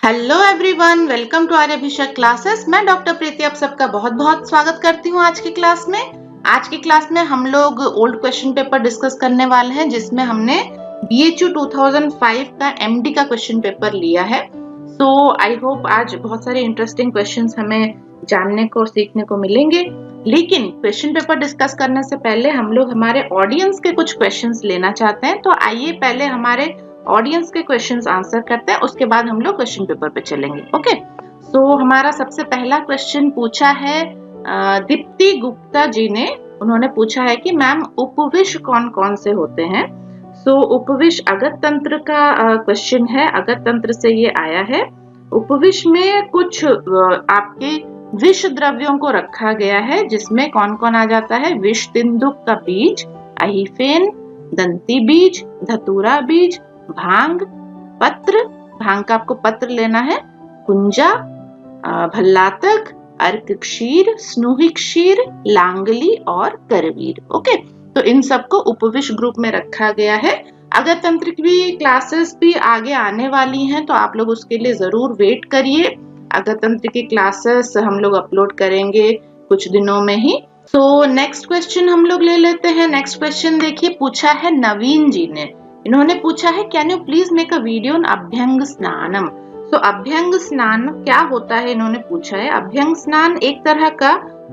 Hello everyone, welcome to Aryabhishak classes. मैं doctor Preeti आप सबका बहुत बहुत स्वागत करती हूँ आज की क्लास में। आज की क्लास में हम लोग ओल्ड क्वेश्चन पेपर डिस्कस करने वाले हैं, जिसमें हमने BHU 2005 का MD का क्वेश्चन पेपर लिया है। सो आई होप आज बहुत सारे इंटरेस्टिंग क्वेश्चंस हमें जानने को और सीखने को मिलेंगे। लेकिन क्वेश्चन पेपर डिस्कस करने से पहले हम लोग हमारे ऑडियंस के कुछ क्वेश्चंस लेना चाहते हैं। तो आइए पहले हमारे ऑडियंस के क्वेश्चंस आंसर करते हैं, उसके बाद हम लोग क्वेश्चन पेपर पे चलेंगे। ओके, सो हमारा सबसे पहला क्वेश्चन पूछा है दीप्ति गुप्ता जी ने। उन्होंने पूछा है कि मैम उपविश कौन कौन से होते हैं। सो उपविश अगत तंत्र का क्वेश्चन है, अगत तंत्र से ये आया है। उपविश में कुछ आपके विष द्रव्यों को रखा गया है, जिसमें कौन कौन आ जाता है। विष तिंदुक का बीज, अहिफेन, दंती बीज, धतूरा बीज, भांग, पत्र, भांग का आपको पत्र लेना है, कुंजा, भल्लातक, अर्क क्षीर, स्नूही क्षीर, लांगली और करवीर। ओके, तो इन सबको उपविश ग्रुप में रखा गया है। अगर तंत्र की भी क्लासेस भी आगे आने वाली हैं, तो आप लोग उसके लिए जरूर वेट करिए। अगर तंत्र की क्लासेस हम लोग अपलोड करेंगे कुछ दिनों में ही। सो नेक्स्ट क्वेश्चन हम लोग ले लेते हैं। नेक्स्ट क्वेश्चन देखिए, पूछा है नवीन जी ने। इन्होंने पूछा है can you please make a video on अभ्यंग स्नानम। सो अभ्यंग स्नान क्या होता है, इन्होंने पूछा है। अभ्यंग स्नान एक तरह का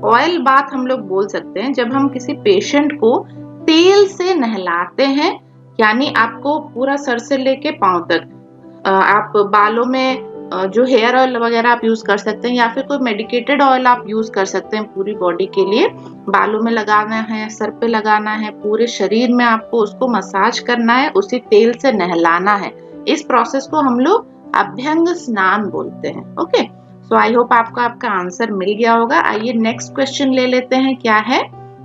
ऑयल बाथ हम लोग बोल सकते हैं, जब हम किसी पेशेंट को तेल से नहलाते हैं। यानी आपको पूरा सर से लेके पांव तक आप बालों में जो हेयर ऑयल वगैरह आप यूज कर सकते हैं, या फिर कोई मेडिकेटेड ऑयल आप यूज कर सकते हैं पूरी बॉडी के लिए। बालों में लगाना है, सर पे लगाना है, पूरे शरीर में आपको उसको मसाज करना है, उसी तेल से नहलाना है। इस प्रोसेस को हम लोग अभ्यंग स्नान बोलते हैं। ओके, सो आई होप आपको आपका आंसर मिल गया होगा। आइए नेक्स्ट क्वेश्चन ले लेते हैं, क्या है।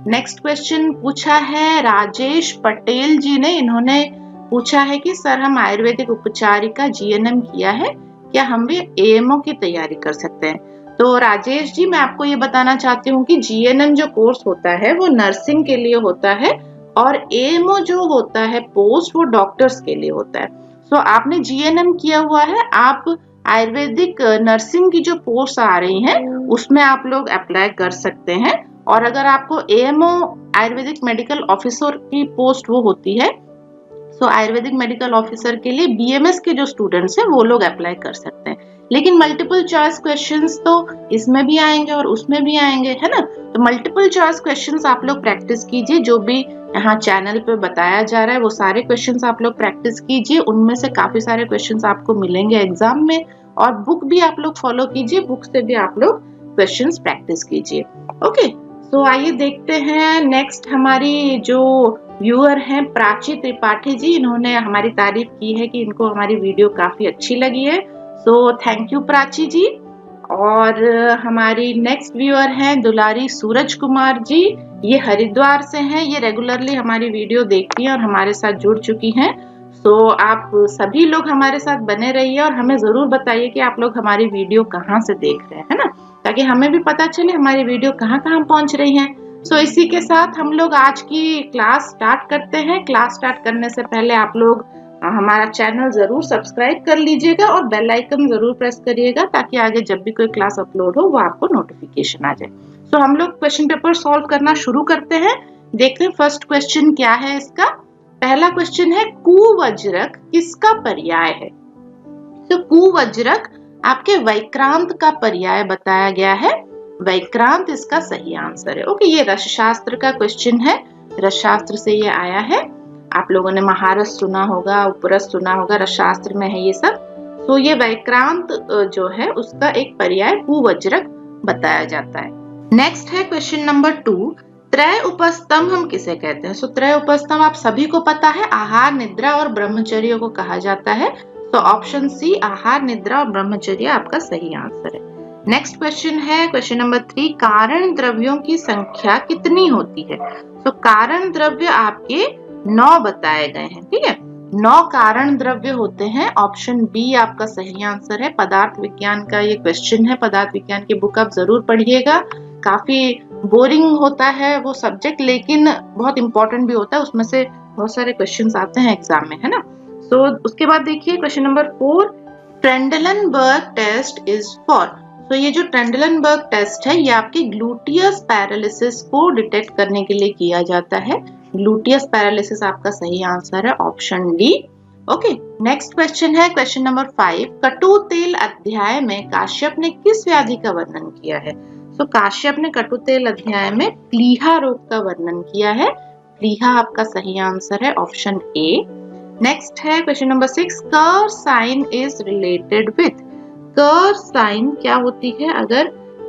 नेक्स्ट क्वेश्चन पूछा है राजेश पटेल जी ने। इन्होंने पूछा है कि सर हम आयुर्वेदिक उपचारिका GNM किया है, क्या हम भी AMO की तैयारी कर सकते हैं। तो राजेश जी, मैं आपको ये बताना चाहती हूँ कि GNM जो कोर्स होता है वो नर्सिंग के लिए होता है, और AMO जो होता है पोस्ट, वो डॉक्टर्स के लिए होता है। सो आपने GNM किया हुआ है, आप आयुर्वेदिक नर्सिंग की जो पोस्ट आ रही हैं उसमें आप लोग अप्लाई कर सकते हैं। और अगर आपको AMO आयुर्वेदिक मेडिकल ऑफिसर की पोस्ट वो होती है, तो आयुर्वेदिक मेडिकल ऑफिसर के लिए BMS के जो स्टूडेंट्स हैं वो लोग अप्लाई कर सकते हैं। लेकिन मल्टीपल चॉइस क्वेश्चंस तो इसमें भी आएंगे और उसमें भी आएंगे, है ना। तो मल्टीपल चॉइस क्वेश्चंस आप लोग प्रैक्टिस कीजिए। जो भी यहाँ चैनल पे बताया जा रहा है वो सारे क्वेश्चंस आप लोग प्रैक्टिस कीजिए। उनमें से काफी सारे क्वेश्चंस आपको मिलेंगे एग्जाम में। और बुक भी आप लोग फॉलो कीजिए, बुक से भी आप लोग क्वेश्चंस प्रैक्टिस कीजिए। ओके, सो आइए देखते हैं नेक्स्ट। हमारी जो व्यूअर हैं प्राची त्रिपाठी जी, इन्होंने हमारी तारीफ की है कि इनको हमारी वीडियो काफी अच्छी लगी है। सो थैंक यू प्राची जी। और हमारी नेक्स्ट व्यूअर हैं दुलारी सूरज कुमार जी। ये हरिद्वार से हैं, ये रेगुलरली हमारी वीडियो देखती हैं और हमारे साथ जुड़ चुकी हैं। सो आप सभी लोग हमारे साथ बने रहिए और हमें जरूर बताइए कि आप लोग हमारी वीडियो कहाँ से देख रहे हैं, है ना, ताकि हमें भी पता चले हमारी वीडियो कहाँ कहाँ पहुंच रही है। सो इसी के साथ हम लोग आज की क्लास स्टार्ट करते हैं। क्लास स्टार्ट करने से पहले आप लोग हमारा चैनल जरूर सब्सक्राइब कर लीजिएगा और बेल आइकन जरूर प्रेस करिएगा, ताकि आगे जब भी कोई क्लास अपलोड हो वो आपको नोटिफिकेशन आ जाए। सो हम लोग क्वेश्चन पेपर सॉल्व करना शुरू करते हैं। देखते हैं फर्स्ट क्वेश्चन क्या है इसका। पहला क्वेश्चन है कुवज्रक किसका पर्याय है। तो कुवज्रक आपके वैक्रांत का पर्याय बताया गया है। वैक्रांत इसका सही आंसर है। ओके, ये रसशास्त्र का क्वेश्चन है, रसशास्त्र से ये आया है। आप लोगों ने महारस सुना होगा, उपरस सुना होगा, रसशास्त्र में है ये सब। तो ये वैक्रांत जो है उसका एक पर्याय कुवज्रक बताया जाता है। नेक्स्ट है क्वेश्चन नंबर 2, त्रय उपस्तंभ हम किसे कहते हैं। सो त्रय उपस्तंभ आप सभी को पता है, आहार, निद्रा और ब्रह्मचर्य को कहा जाता है। तो ऑप्शन सी आहार, निद्रा और ब्रह्मचर्य आपका सही आंसर है। नेक्स्ट क्वेश्चन है क्वेश्चन नंबर 3, कारण द्रव्यों की संख्या कितनी होती है। तो कारण द्रव्य आपके 9 बताए गए हैं, ठीक है। 9 कारण द्रव्य होते हैं। ऑप्शन बी आपका सही आंसर है। पदार्थ विज्ञान का ये क्वेश्चन है, पदार्थ विज्ञान की बुक आप जरूर पढ़िएगा। काफी बोरिंग होता है वो सब्जेक्ट, लेकिन बहुत इंपॉर्टेंट भी होता है, उसमें से बहुत सारे क्वेश्चंस आते हैं एग्जाम में, है ना। सो उसके बाद देखिए question number 4, Trendelenburg test is for. तो ये जो ट्रेंडलनबर्ग टेस्ट है ये आपकी ग्लूटियस पैरालिसिस को डिटेक्ट करने के लिए किया जाता है। ग्लूटियस पैरालिसिस आपका सही आंसर है, option D. Okay, next question है क्वेश्चन नंबर 5। कटु तेल अध्याय में काश्यप ने किस व्याधि का वर्णन किया है? तो काश्यप ने कटु तेल अध्याय में प्लीहा रोग का वर्णन किया है। प्लीहा आपका सही आंसर है, ऑप्शन ए। नेक्स्ट है क्वेश्चन नंबर 6। कर साइन इज रिलेटेड विथ। कर साइन क्या होती है? अगर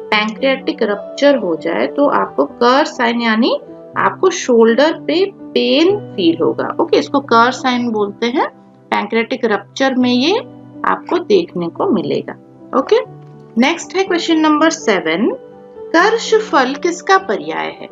पैंक्रियाटिक रप्चर हो जाए तो आपको कर साइन यानी आपको शोल्डर पे पेन फील होगा। ओके, इसको कर साइन बोलते हैं। पैंक्रियाटिक रप्चर में ये आपको देखने को मिलेगा। ओके, नेक्स्ट है क्वेश्चन नंबर 7। कर्षफल किसका पर्याय है?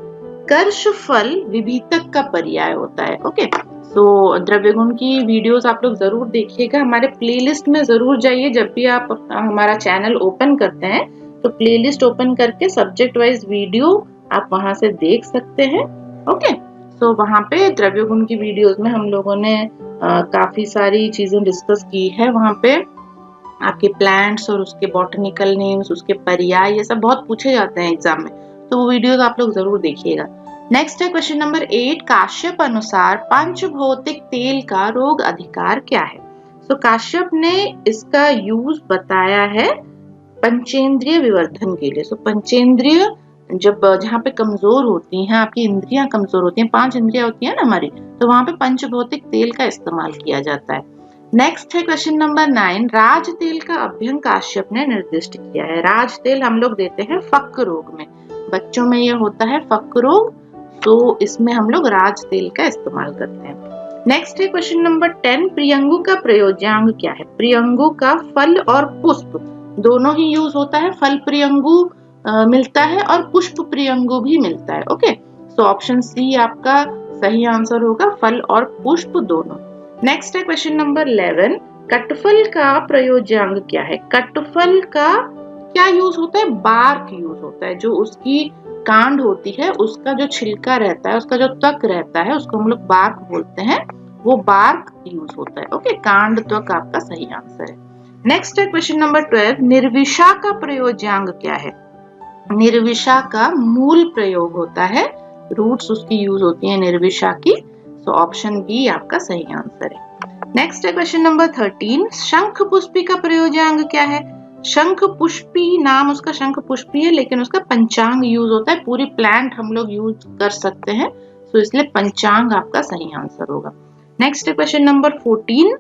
कर्षफल विभीतक का पर्याय होता है। ओके, तो द्रव्य गुण की वीडियोस आप लोग जरूर देखिएगा, हमारे प्लेलिस्ट में जरूर जाइए। जब भी आप हमारा चैनल ओपन करते हैं तो प्लेलिस्ट ओपन करके सब्जेक्ट वाइज वीडियो आप वहां से देख सकते हैं। ओके, तो वहां पे द्रव्य गुण की वीडियोस में हम लोगों ने काफी सारी चीजें डिस्कस की है। वहां पे आपके प्लांट्स और उसके बॉटनिकल नेम्स, उसके पर्याय, ये सब बहुत पूछे जाते हैं एग्जाम में, तो वो वीडियोस आप लोग जरूर देखिएगा। नेक्स्ट है क्वेश्चन नंबर 8। काश्यप अनुसार पंचभौतिक तेल का रोग अधिकार क्या है? तो काश्यप ने इसका यूज बताया है पंचेंद्रिय विवर्धन के लिए। सो पंचेंद्रिय जब जहाँ पे कमजोर होती हैं, आपकी इंद्रियां कमजोर होती हैं, 5 इंद्रियां होती हैं ना हमारी, तो वहां पे पंचभौतिक तेल का इस्तेमाल किया जाता है। नेक्स्ट है क्वेश्चन नंबर 9। राज तेल का अभ्यंग काश्यप ने निर्दिष्ट किया है। राज तेल हम लोग देते हैं फक रोग में, बच्चों में यह होता है फक रोग, तो इसमें हम लोग राज तेल का इस्तेमाल करते हैं। नेक्स्ट है क्वेश्चन नंबर 10। प्रियंगु का प्रयोज्यांग क्या है? प्रियंगु का फल और पुष्प दोनों ही यूज होता है। फल प्रियंगु मिलता है और पुष्प प्रियंगु भी मिलता है। ओके, सो ऑप्शन सी आपका सही आंसर होगा, फल और पुष्प दोनों। नेक्स्ट है क्वेश्चन नंबर 11। कटफल का प्रयोज्यांग क्या है? कटफल का क्या यूज होता है? बार्क यूज होता है। जो उसकी कांड होती है, उसका जो छिलका रहता है, उसका जो त्वक रहता है, उसको हम लोग बार्क बोलते हैं, वो बार्क यूज होता है। ओके, कांड त्वक आपका सही आंसर है। नेक्स्ट है क्वेश्चन नंबर 12। निर्विषा का प्रयोज्यांग क्या है? निर्विषा का मूल प्रयोग होता है, रूट्स उसकी यूज होती है निर्विषा की, तो ऑप्शन बी आपका सही आंसर है। नेक्स्ट है क्वेश्चन नंबर 13। शंख पुष्पी का प्रयोज्यांग क्या है? शंख पुष्पी नाम उसका शंख पुष्पी है, लेकिन उसका पंचांग यूज होता है। पूरी प्लांट हम लोग यूज कर सकते हैं, तो इसलिए पंचांग आपका सही आंसर होगा। नेक्स्ट है क्वेश्चन नंबर 14।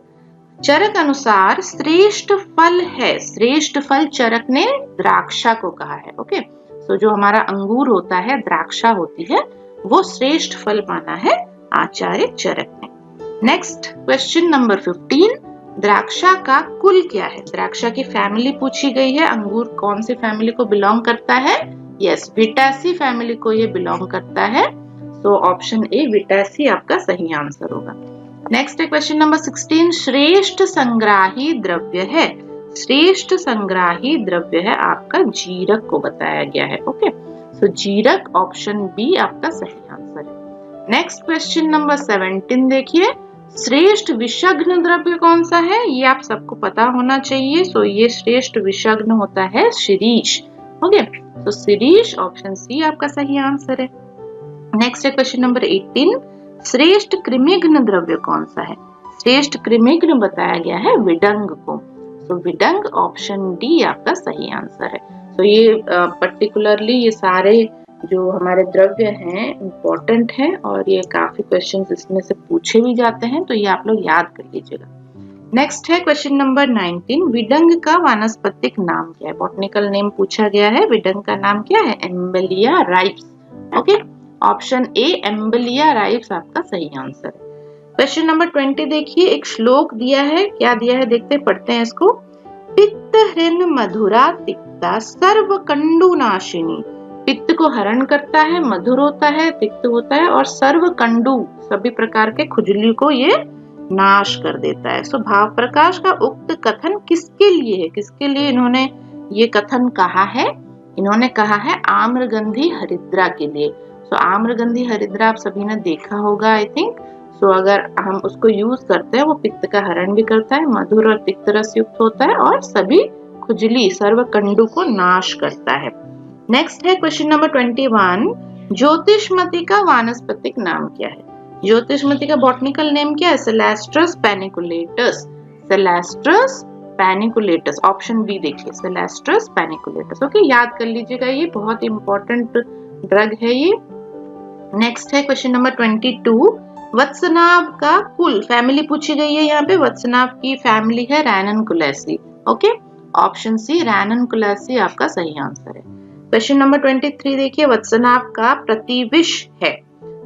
चरक अनुसार श्रेष्ठ फल है। श्रेष्ठ फल चरक ने द्राक्षा को कहा है। ओके, तो जो हमारा अंगूर होता है, द्राक्षा होती है, वो श्रेष्ठ फल माना है आचार्य चरक ने। Next question number 15। द्राक्षा का कुल क्या है? द्राक्षा की फैमिली पूछी गई है। अंगूर कौन सी फैमिली को बिलोंग करता है? यस, विटासी फैमिली को ये बिलोंग करता है, तो ऑप्शन ए विटासी आपका सही आंसर होगा। नेक्स्ट है क्वेश्चन नंबर 16। श्रेष्ठ संग्राही द्रव्य है। श्रेष्ठ संग्राही द्रव्य है आपका जीरक को बताया गया है। ओके, सो जीरक ऑप्शन बी आपका सही आंसर है। नेक्स्ट क्वेश्चन नंबर 17 देखिए। श्रेष्ठ विषग्न द्रव्य कौन सा है? ये आप सबको पता होना चाहिए। सो ये श्रेष्ठ विषग्न होता है शिरीष। ओके, तो शिरीष ऑप्शन सी आपका सही आंसर है। नेक्स्ट है क्वेश्चन नंबर 18। श्रेष्ठ कृमिघ्न द्रव्य कौन सा है? श्रेष्ठ कृमिघ्न बताया गया है विडंग को, तो विडंग ऑप्शन डी आपका सही आंसर है। तो ये पर्टिकुलरली ये सारे जो हमारे द्रव्य हैं इंपॉर्टेंट हैं, और ये काफी क्वेश्चंस इसमें से पूछे भी जाते हैं, तो ये आप लोग याद कर लीजिएगा। नेक्स्ट है क्वेश्चन नंबर 19। विडंग का वानस्पतिक नाम क्या है? बॉटनिकल नेम पूछा गया है। विडंग का नाम क्या है? एम्बेलिया राइप्स। ओके, ऑप्शन ए एम्बेलिया राइप्स आपका सही आंसर है। क्वेश्चन नंबर 20 देखिए। एक श्लोक दिया है, क्या दिया है देखते पढ़ते हैं इसको। पित्त हृन मधुरा तिक्ता सर्व कंडु नाशिनी। पित्त को हरण करता है, मधुर होता है, तिक्त होता है, और सर्व कंडु सभी प्रकार के खुजली को ये नाश कर देता है। सो भाव प्रकाश का उक्त कथन किसके लिए है? किसके लिए इन्होंने ये कथन कहा है? इन्होंने कहा है आम्रगंधी हरिद्रा के लिए। सो आम्रगंधी हरिद्रा आप सभी ने देखा होगा आई थिंक। सो अगर हम उसको यूज करते हैं वो पित्त का हरण भी करता है, मधुर और तिक्त रस युक्त होता है और सभी खुजली सर्वकंडु को नाश करता है। नेक्स्ट है क्वेश्चन नंबर 21, ज्योतिषमती का वानस्पतिक नाम क्या है? ज्योतिषमती का बॉटनिकल नेम क्या है? सेलेस्ट्रस पैनिकुलेटस। सेलेस्ट्रस पैनिकुलेटस, ऑप्शन बी देखिए, सेलेस्ट्रस पैनिकुलेटस। ओके, याद कर लीजिएगा, ये बहुत इंपॉर्टेंट ड्रग है ये। नेक्स्ट है क्वेश्चन नंबर 22, वत्सनाभ का कुल, फैमिली पूछी गई है यहाँ पे। वत्सनाभ की फैमिली है रैननकुलेसी। ओके, ऑप्शन सी रैननकुलेसी आपका सही आंसर है। क्वेश्चन नंबर 23 देखिए, वत्सनाभ का प्रतिविष है।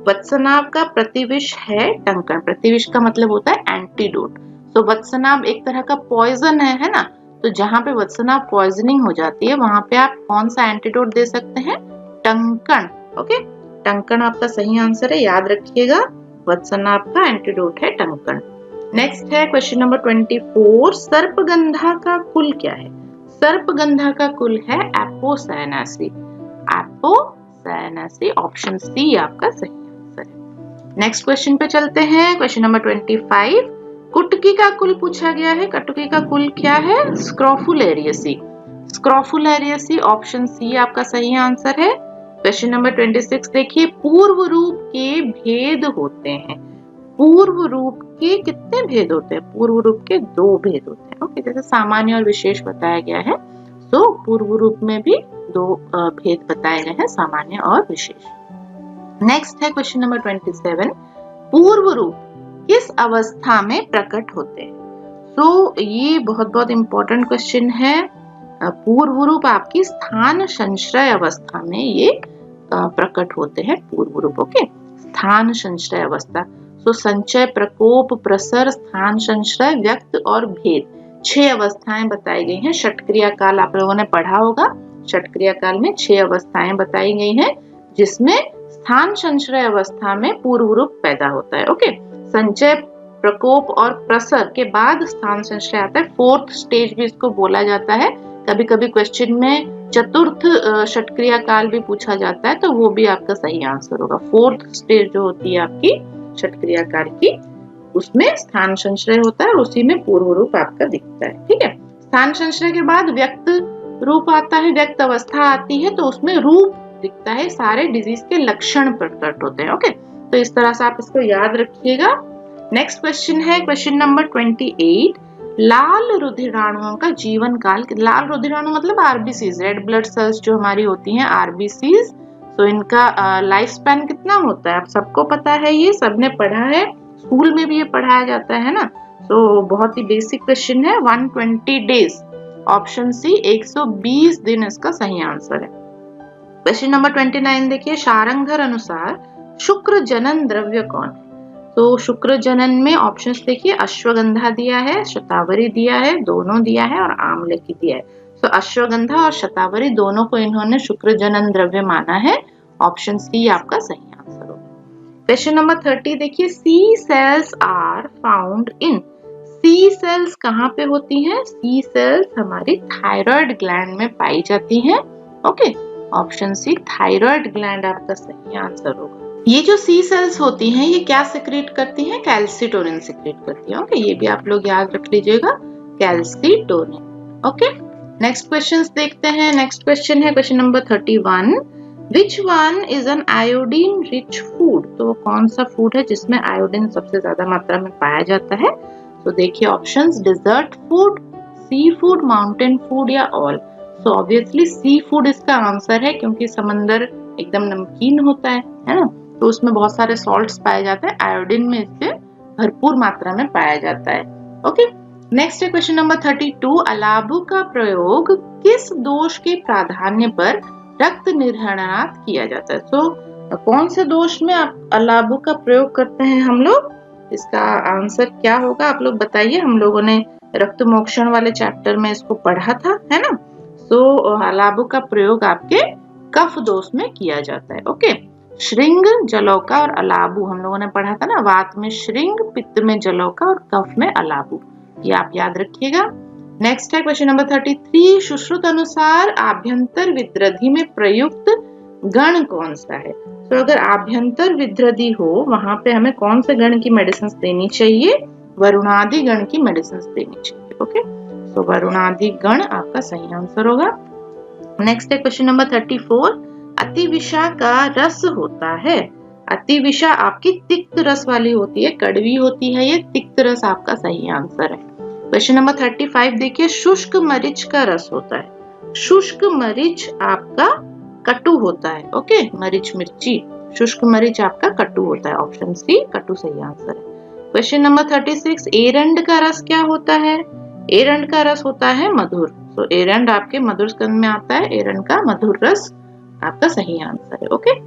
वत्सनाभ का प्रतिविष है टंकण। प्रतिविष का मतलब होता है एंटीडोट। तो वत्सनाभ एक तरह का पॉइजन है ना? तो जहां पे वत्सनाभ पॉइजनिंग हो जाती है वहां पे आप कौन सा एंटीडोट दे सकते हैं? टंकण। ओके, टंकण आपका सही आंसर है, याद रखिएगा, वत्सनाभ का एंटीडोट है टंकण। नेक्स्ट है क्वेश्चन नंबर 24, सर्पगंधा का कुल क्या है? सर्पगंधा का कुल है एपोसायनासी। एपोसायनासी, ऑप्शन सी आपका सही आंसर है। नेक्स्ट क्वेश्चन पे चलते हैं, क्वेश्चन नंबर 25, कुटकी का कुल पूछा गया है। कुटकी का कुल क्या है? स्क्रोफुलेरियसी। स्क्रोफुलेरियसी, ऑप्शन सी आपका सही आंसर है। क्वेश्चन नंबर 26 देखिए, पूर्व रूप के भेद होते हैं। पूर्व रूप के कितने भेद होते हैं? पूर्व रूप के 2 भेद होते हैं। ओके, जैसे सामान्य और विशेष बताया गया है, तो पूर्व रूप में भी 2 भेद बताए गए हैं, सामान्य और विशेष। नेक्स्ट है क्वेश्चन नंबर 27, पूर्व रूप किस अवस्था में प्रकट होते हैं? तो ये बहुत इंपॉर्टेंट क्वेश्चन है। पूर्व रूप आपकी स्थान संश्रय अवस्था में ये प्रकट होते हैं, पूर्व रूप। ओके, स्थान संश्रय अवस्था। तो संचय, प्रकोप, प्रसर, स्थान संश्रय, व्यक्त और भेद, 6 अवस्थाएं बताई गई हैं। षटक्रिया काल आप लोगों ने पढ़ा होगा। षटक्रिया काल में 6 अवस्थाएं बताई गई हैं, जिसमें स्थान संश्रय अवस्था में पूर्व रूप पैदा होता है। ओके, संचय, प्रकोप और प्रसर के बाद स्थान संश्रय आता है। 4th स्टेज भी इसको बोला जाता है। कभी कभी क्वेश्चन में चतुर्थ षटक्रिया काल भी पूछा जाता है, तो वो भी आपका सही आंसर होगा। 4th स्टेज जो होती है आपकी षटक्रिया काल की, उसमें स्थान संश्रय होता है और उसी में पूर्व रूप आपका दिखता है। ठीक है, स्थान संश्रय के बाद व्यक्त रूप आता है, व्यक्त अवस्था आती है, तो उसमें रूप दिखता है, सारे डिजीज के लक्षण प्रकट होते हैं। ओके, तो इस तरह से आप इसको याद रखिएगा। नेक्स्ट क्वेश्चन है क्वेश्चन नंबर 28, लाल रुधिराणुओं का जीवन काल। लाल रुधिराणु मतलब आरबीसीज, रेड ब्लड सेल्स जो हमारी होती हैं, आरबीसीज। तो इनका लाइफ स्पैन कितना होता है? आप सबको पता है, ये सबने पढ़ा है, स्कूल में भी ये पढ़ाया जाता है ना। तो बहुत ही बेसिक क्वेश्चन है। 120 डेज, ऑप्शन सी 120 दिन इसका सही आंसर है। क्वेश्चन नंबर 29 देखिए, शारंगधर अनुसार शुक्र जनन द्रव्य कौन है? तो शुक्र जनन में ऑप्शंस देखिए, अश्वगंधा दिया है, शतावरी दिया है, दोनों दिया है और आमलकी दिया है। तो अश्वगंधा और शतावरी दोनों को इन्होंने शुक्र जनन द्रव्य माना है। ऑप्शन सी आपका सही आंसर होगा। क्वेश्चन नंबर 30 देखिए, C cells are found in. C cells कहाँ पे होती हैं? सी सेल्स हमारी थायराइड ग्लैंड में पाई जाती हैं। Okay, option C thyroid gland आपका सही आंसर होगा। ये जो सी सेल्स होती हैं, ये क्या सिक्रेट करती हैं? कैल्सिटोनिन सिक्रेट करती हैं। ओके, ये भी आप लोग याद रख लीजिएगा, कैल्सिटोनिन। ओके, नेक्स्ट क्वेश्चंस देखते हैं। नेक्स्ट क्वेश्चन है question number 31, which one is an iodine rich food? तो वो कौन सा फूड है जिसमें आयोडीन सबसे ज्यादा मात्रा में पाया जाता है? तो देखिए options, dessert food, sea food, mountain food या all. So obviously sea food इसका आंसर है, क्योंकि समंदर एकदम नमकीन होता है ना, तो उसमें बहुत सारे सॉल्ट्स पाए जाते हैं, आयोडीन में इससे भरपूर मात्रा में पाया जाता है। ओके, नेक्स्ट है क्वेश्चन नंबर 32, अलाबू का प्रयोग किस दोष के प्राधान्य पर रक्त निर्हरणार्थ किया जाता है? तो कौन से दोष में आप अलाबू का प्रयोग करते हैं हम लोग? इसका आंसर क्या होगा आप लोग बताइए। हम लोगों ने रक्त मोक्षण वाले चैप्टर में इसको पढ़ा था, है ना। तो अलाबू का प्रयोग आपके कफ दोष में किया जाता है। ओके, श्रृंग, जलौका और अलाबू हम लोगों ने पढ़ा था ना। वात में श्रृंग, पित्त में जलौका और कफ में अलाबू, ये आप याद रखिएगा। नेक्स्ट है क्वेश्चन नंबर 33, सुश्रुत अनुसार आभ्यंतर विद्रधि में प्रयुक्त गण कौन सा है? तो अगर आभ्यंतर विद्रदी हो वहां पे हमें कौन से गण की मेडिसिन देनी चाहिए? वरुणादि गण की मेडिसिन देनी चाहिए। ओके, तो वरुणादि गण आपका सही आंसर होगा। नेक्स्ट है क्वेश्चन नंबर 34। अतिविषा का रस होता है। अतिविषा आपकी तिक्त रस वाली होती है, कड़वी होती है, ये तिक्त रस आपका सही आंसर है। क्वेश्चन नंबर 35 देखिए, शुष्क मरीच का रस होता है। शुष्क मरीच आपका कटु होता है। ओके, मरीच मिर्ची, शुष्क मरीच आपका कटु होता है। ऑप्शन सी कटु सही आंसर है। क्वेश्चन नंबर 36, एरंड का रस क्या होता है? एरंड का रस होता है मधुर। तो एरंड आपके मधुर स्कंद में आता है, एरंड का मधुर रस आपका सही आंसर है। ओके,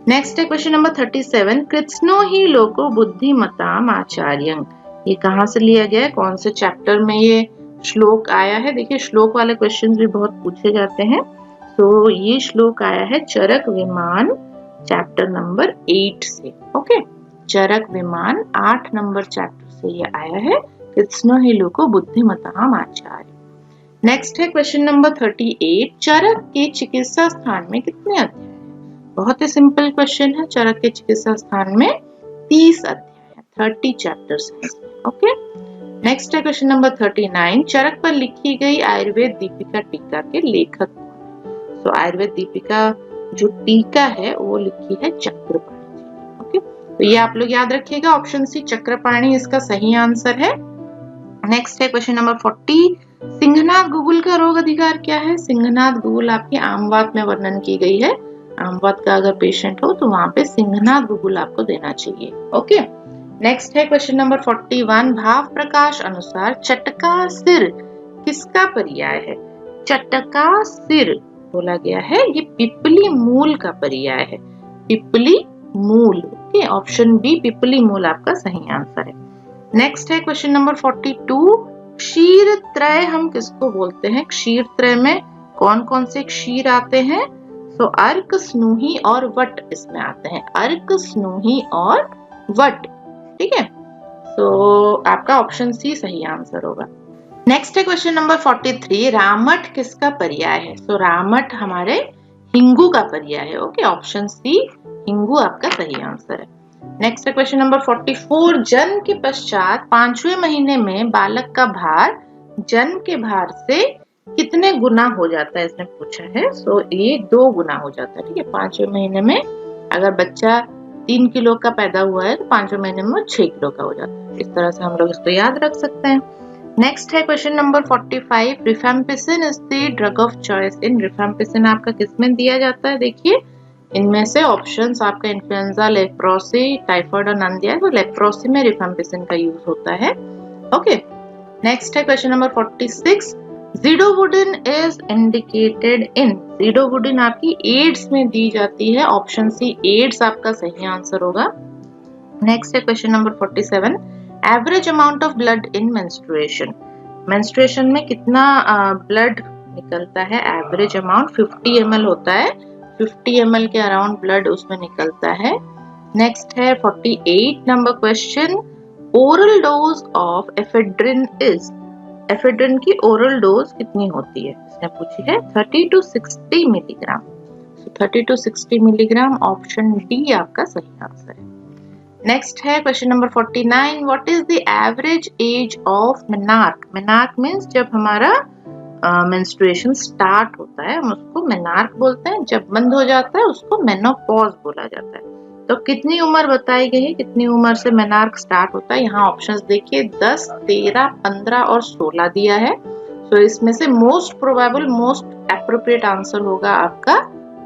नेक्स्ट है क्वेश्चन नंबर 37। कृत्स्नो ही लोको बुद्धिमताम आचार्यं। ये कहाँ से लिया गया है, कौन से चैप्टर में ये श्लोक आया है? देखिए, श्लोक वाले क्वेश्चंस भी बहुत पूछे जाते हैं। तो ये श्लोक आया है चरक विमान चैप्टर नंबर 8 से। ओके, चरक विमान 8 नंबर चैप्टर से ये आया है, कृत्स्नो ही लोको बुद्धिमताम आचार्य। नेक्स्ट है क्वेश्चन नंबर 38। चरक के चिकित्सा स्थान में कितने अध्याय? बहुत ही सिंपल क्वेश्चन है। चरक के चिकित्सा स्थान में 30 अध्याय है, 30 चैप्टर्स हैं। ओके, नेक्स्ट है क्वेश्चन नंबर 39। चरक पर लिखी गई आयुर्वेद दीपिका टीका के लेखक कौन है? तो आयुर्वेद दीपिका जो टीका है वो लिखी है चक्रपाणी। ओके, तो ये आप लोग याद रखिएगा, ऑप्शन सी चक्रपाणी इसका सही आंसर है। नेक्स्ट है क्वेश्चन नंबर 40। सिंहनाथ गुगुल का रोग अधिकार क्या है? सिंहनाथ गुगुल आपकी आमवात में वर्णन की गई है। आमवात का अगर पेशेंट हो तो वहां पे सिंहनाथ गुगुल आपको देना चाहिए। ओके, नेक्स्ट है क्वेश्चन नंबर 41। भाव प्रकाश अनुसार चटका सिर किसका पर्याय है? चटका सिर बोला गया है, ये पिपली मूल का पर्याय है। पिपली मूल। ओके, ऑप्शन बी पिपली मूल आपका सही आंसर है। नेक्स्ट है क्वेश्चन नंबर 42। क्षीर त्रय हम किसको बोलते हैं? क्षीर त्रय में कौन कौन से क्षीर आते हैं? तो अर्क, स्नूही और वट इसमें आते हैं। अर्क, स्नूही और वट। ठीक है, तो आपका ऑप्शन सी सही आंसर होगा। नेक्स्ट है क्वेश्चन नंबर 43। रामट किसका पर्याय है? तो रामट हमारे हिंगू का पर्याय है। ओके, ऑप्शन सी हिंगू आपका सही आंसर है। नेक्स्ट है क्वेश्चन नंबर 44। जन्म के पश्चात 5वें महीने में बालक का भार जन्म के भार से कितने गुना हो जाता है, इसने पूछा है। सो ये 2 गुना हो जाता है। ठीक है, 5वें महीने में अगर बच्चा 3 किलो का पैदा हुआ है तो 5वें महीने में 6 किलो का हो जाता है। इस तरह से हम लोग इसको याद रख सकते हैं। नेक्स्ट है question number 45। Rifampicin is the drug of choice in. Rifampicin आपका किसमें दिया जाता है? देखिए, इनमें से ऑप्शंस आपका इन्फ्लुएंजा, लेप्रोसी, टाइफाइड और नन दिया है। तो लेप्रोसी में रिफेम्पिसिन का यूज होता है। ओके, नेक्स्ट है question number 46। Zidovudine is indicated in. Zidovudine आपकी एड्स में दी जाती है। ऑप्शन सी एड्स आपका सही आंसर होगा। नेक्स्ट है question number 47। Average amount of blood in menstruation. Menstruation में कितना ब्लड निकलता है? एवरेज अमाउंट 50 ml होता है। 50 ml के अराउंड ब्लड उसमें निकलता है। नेक्स्ट है 48 number question. Oral dose of ephedrine is. Ephedrine की ओरल डोज कितनी होती है? इसने पूछी है 30 to 60 milligram. 30 to 60 milligram, option D आपका सही आंसर है। नेक्स्ट है question number 49। What is the average age of menarche? Menarche means जब हमारा मेंस्ट्रुएशन स्टार्ट होता है हम उसको मेनार्क बोलते हैं, जब बंद हो जाता है उसको मेनोपॉज बोला जाता है। तो कितनी उम्र बताई गई है, कितनी उम्र से मेनार्क स्टार्ट होता है? यहाँ ऑप्शंस देखिए 10, 13, 15 और 16 दिया है। तो इसमें से most probable, most appropriate answer होगा आपका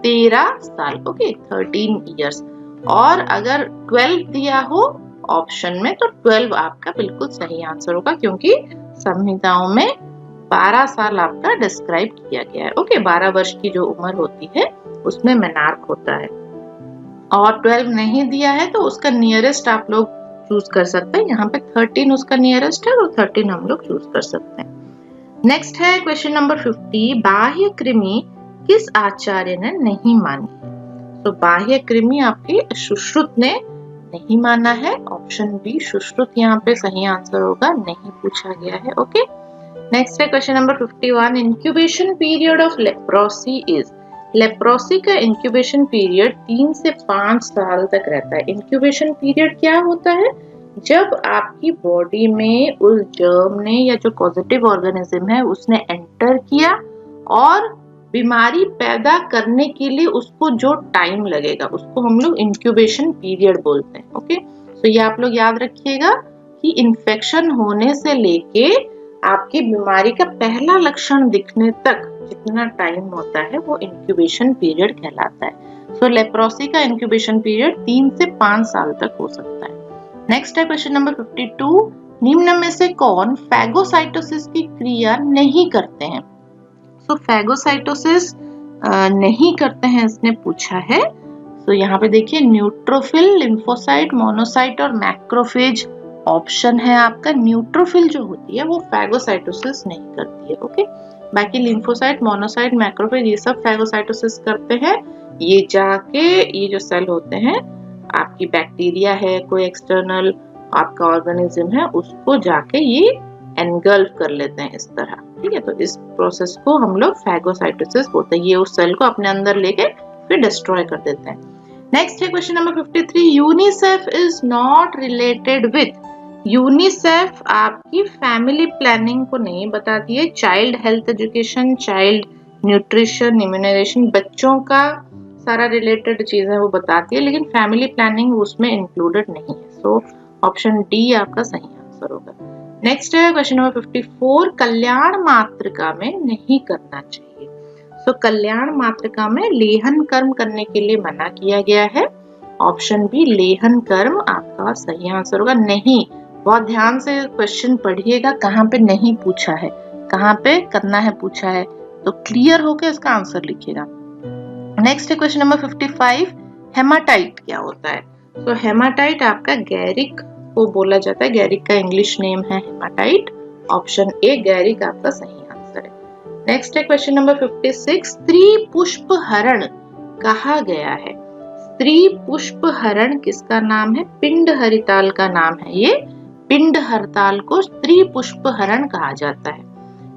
13 साल। Okay, 13 years. और अगर 12 दिया हो ऑप्शन में तो 12 आपका बिल्कुल सही आंसर होगा, क्योंकि संहिताओं में 12 साल आपका डिस्क्राइब किया गया है। ओके, 12 वर्ष की जो उम्र होती है उसमें मेनार्क होता है। और 12 नहीं दिया है तो उसका नियरेस्ट आप लोग चूज कर सकते हैं। यहाँ पे 13 उसका नियरेस्ट है तो 13 हम लोग चूज कर सकते हैं। नेक्स्ट है क्वेश्चन नंबर 50। बाह्य कृमि किस आचार्य ने नहीं मानी है? तो बाह्य कृमि आपके सुश्रुत ने नहीं माना है। ऑप्शन बी सुश्रुत यहाँ पे सही आंसर होगा, नहीं पूछा गया है। ओके, नेक्स्ट है question number 51। Incubation period of leprosy is. Leprosy का इंक्यूबेशन पीरियड 3 से 5 साल तक रहता है। इंक्यूबेशन पीरियड क्या होता है? जब आपकी बॉडी में उस जर्म ने या जो पॉजिटिव ऑर्गेनिज्म है उसने एंटर किया और बीमारी पैदा करने के लिए उसको जो टाइम लगेगा उसको हम लोग इंक्यूबेशन पीरियड बोलते हैं। ओके, तो ये आप लोग याद रखिएगा कि इन्फेक्शन होने से लेके आपकी बीमारी का पहला लक्षण दिखने तक जितना टाइम होता है वो इंक्यूबेशन पीरियड कहलाता है। सो लेप्रोसी का इंक्यूबेशन पीरियड 3 से 5 साल तक हो सकता है। नेक्स्ट है क्वेश्चन नंबर 52, निम्न में से कौन फैगोसाइटोसिस की क्रिया नहीं करते हैं? सो फैगोसाइटोसिस नहीं करते हैं इसने पूछा है। तो यहाँ पे देखिए न्यूट्रोफिल, लिम्फोसाइट, मोनोसाइट और मैक्रोफेज ऑप्शन है आपका। न्यूट्रोफिल जो होती है वो फैगोसाइटोसिस नहीं करती है। ओके, बाकी लिम्फोसाइट, मोनोसाइट, मैक्रोफेज ये सब फैगोसाइटोसिस करते हैं। ये जाके ये जो सेल होते हैं आपकी बैक्टीरिया है, कोई एक्सटर्नल आपका ऑर्गेनिज्म है, उसको जाके ये एनगल्फ कर लेते हैं इस तरह। ठीक है, तो इस प्रोसेस को हम लोग फैगोसाइटोसिस बोलते हैं। ये उस सेल को अपने अंदर लेके फिर डिस्ट्रॉय कर देते हैं। नेक्स्ट है question number 53, UNICEF is not related with. UNICEF आपकी फैमिली प्लानिंग को नहीं बताती है। Child health education, child nutrition, immunization, बच्चों का सारा रिलेटेड चीजें वो बताती है, लेकिन फैमिली प्लानिंग उसमें इंक्लूडेड नहीं है। सो ऑप्शन डी आपका सही आंसर होगा। नेक्स्ट है क्वेश्चन नंबर 54, कल्याण मातृका में नहीं करना चाहिए। सो कल्याण मातृका में लेहन कर्म करने के लिए मना किया गया है। ऑप्शन बी लेहन कर्म आपका सही आंसर होगा। नहीं, बहुत ध्यान से क्वेश्चन पढ़िएगा, कहाँ पे नहीं पूछा है, कहाँ पे करना है पूछा है, तो क्लियर होकर इसका आंसर लिखिएगा। नेक्स्ट है क्वेश्चन नंबर 55, हेमाटाइट क्या होता है? तो हेमाटाइट आपका गैरिक को बोला जाता है। गैरिक का इंग्लिश नेम है हेमाटाइट। ऑप्शन ए गैरिक आपका सही आंसर है। नेक्स्ट है क्वेश्चन नंबर 56, स्त्री पुष्प हरण कहा गया है? स्त्री पुष्प हरण किसका नाम है? पिंड हरिताल का नाम है। ये पिंड हरताल को स्त्री पुष्प हरण कहा जाता है।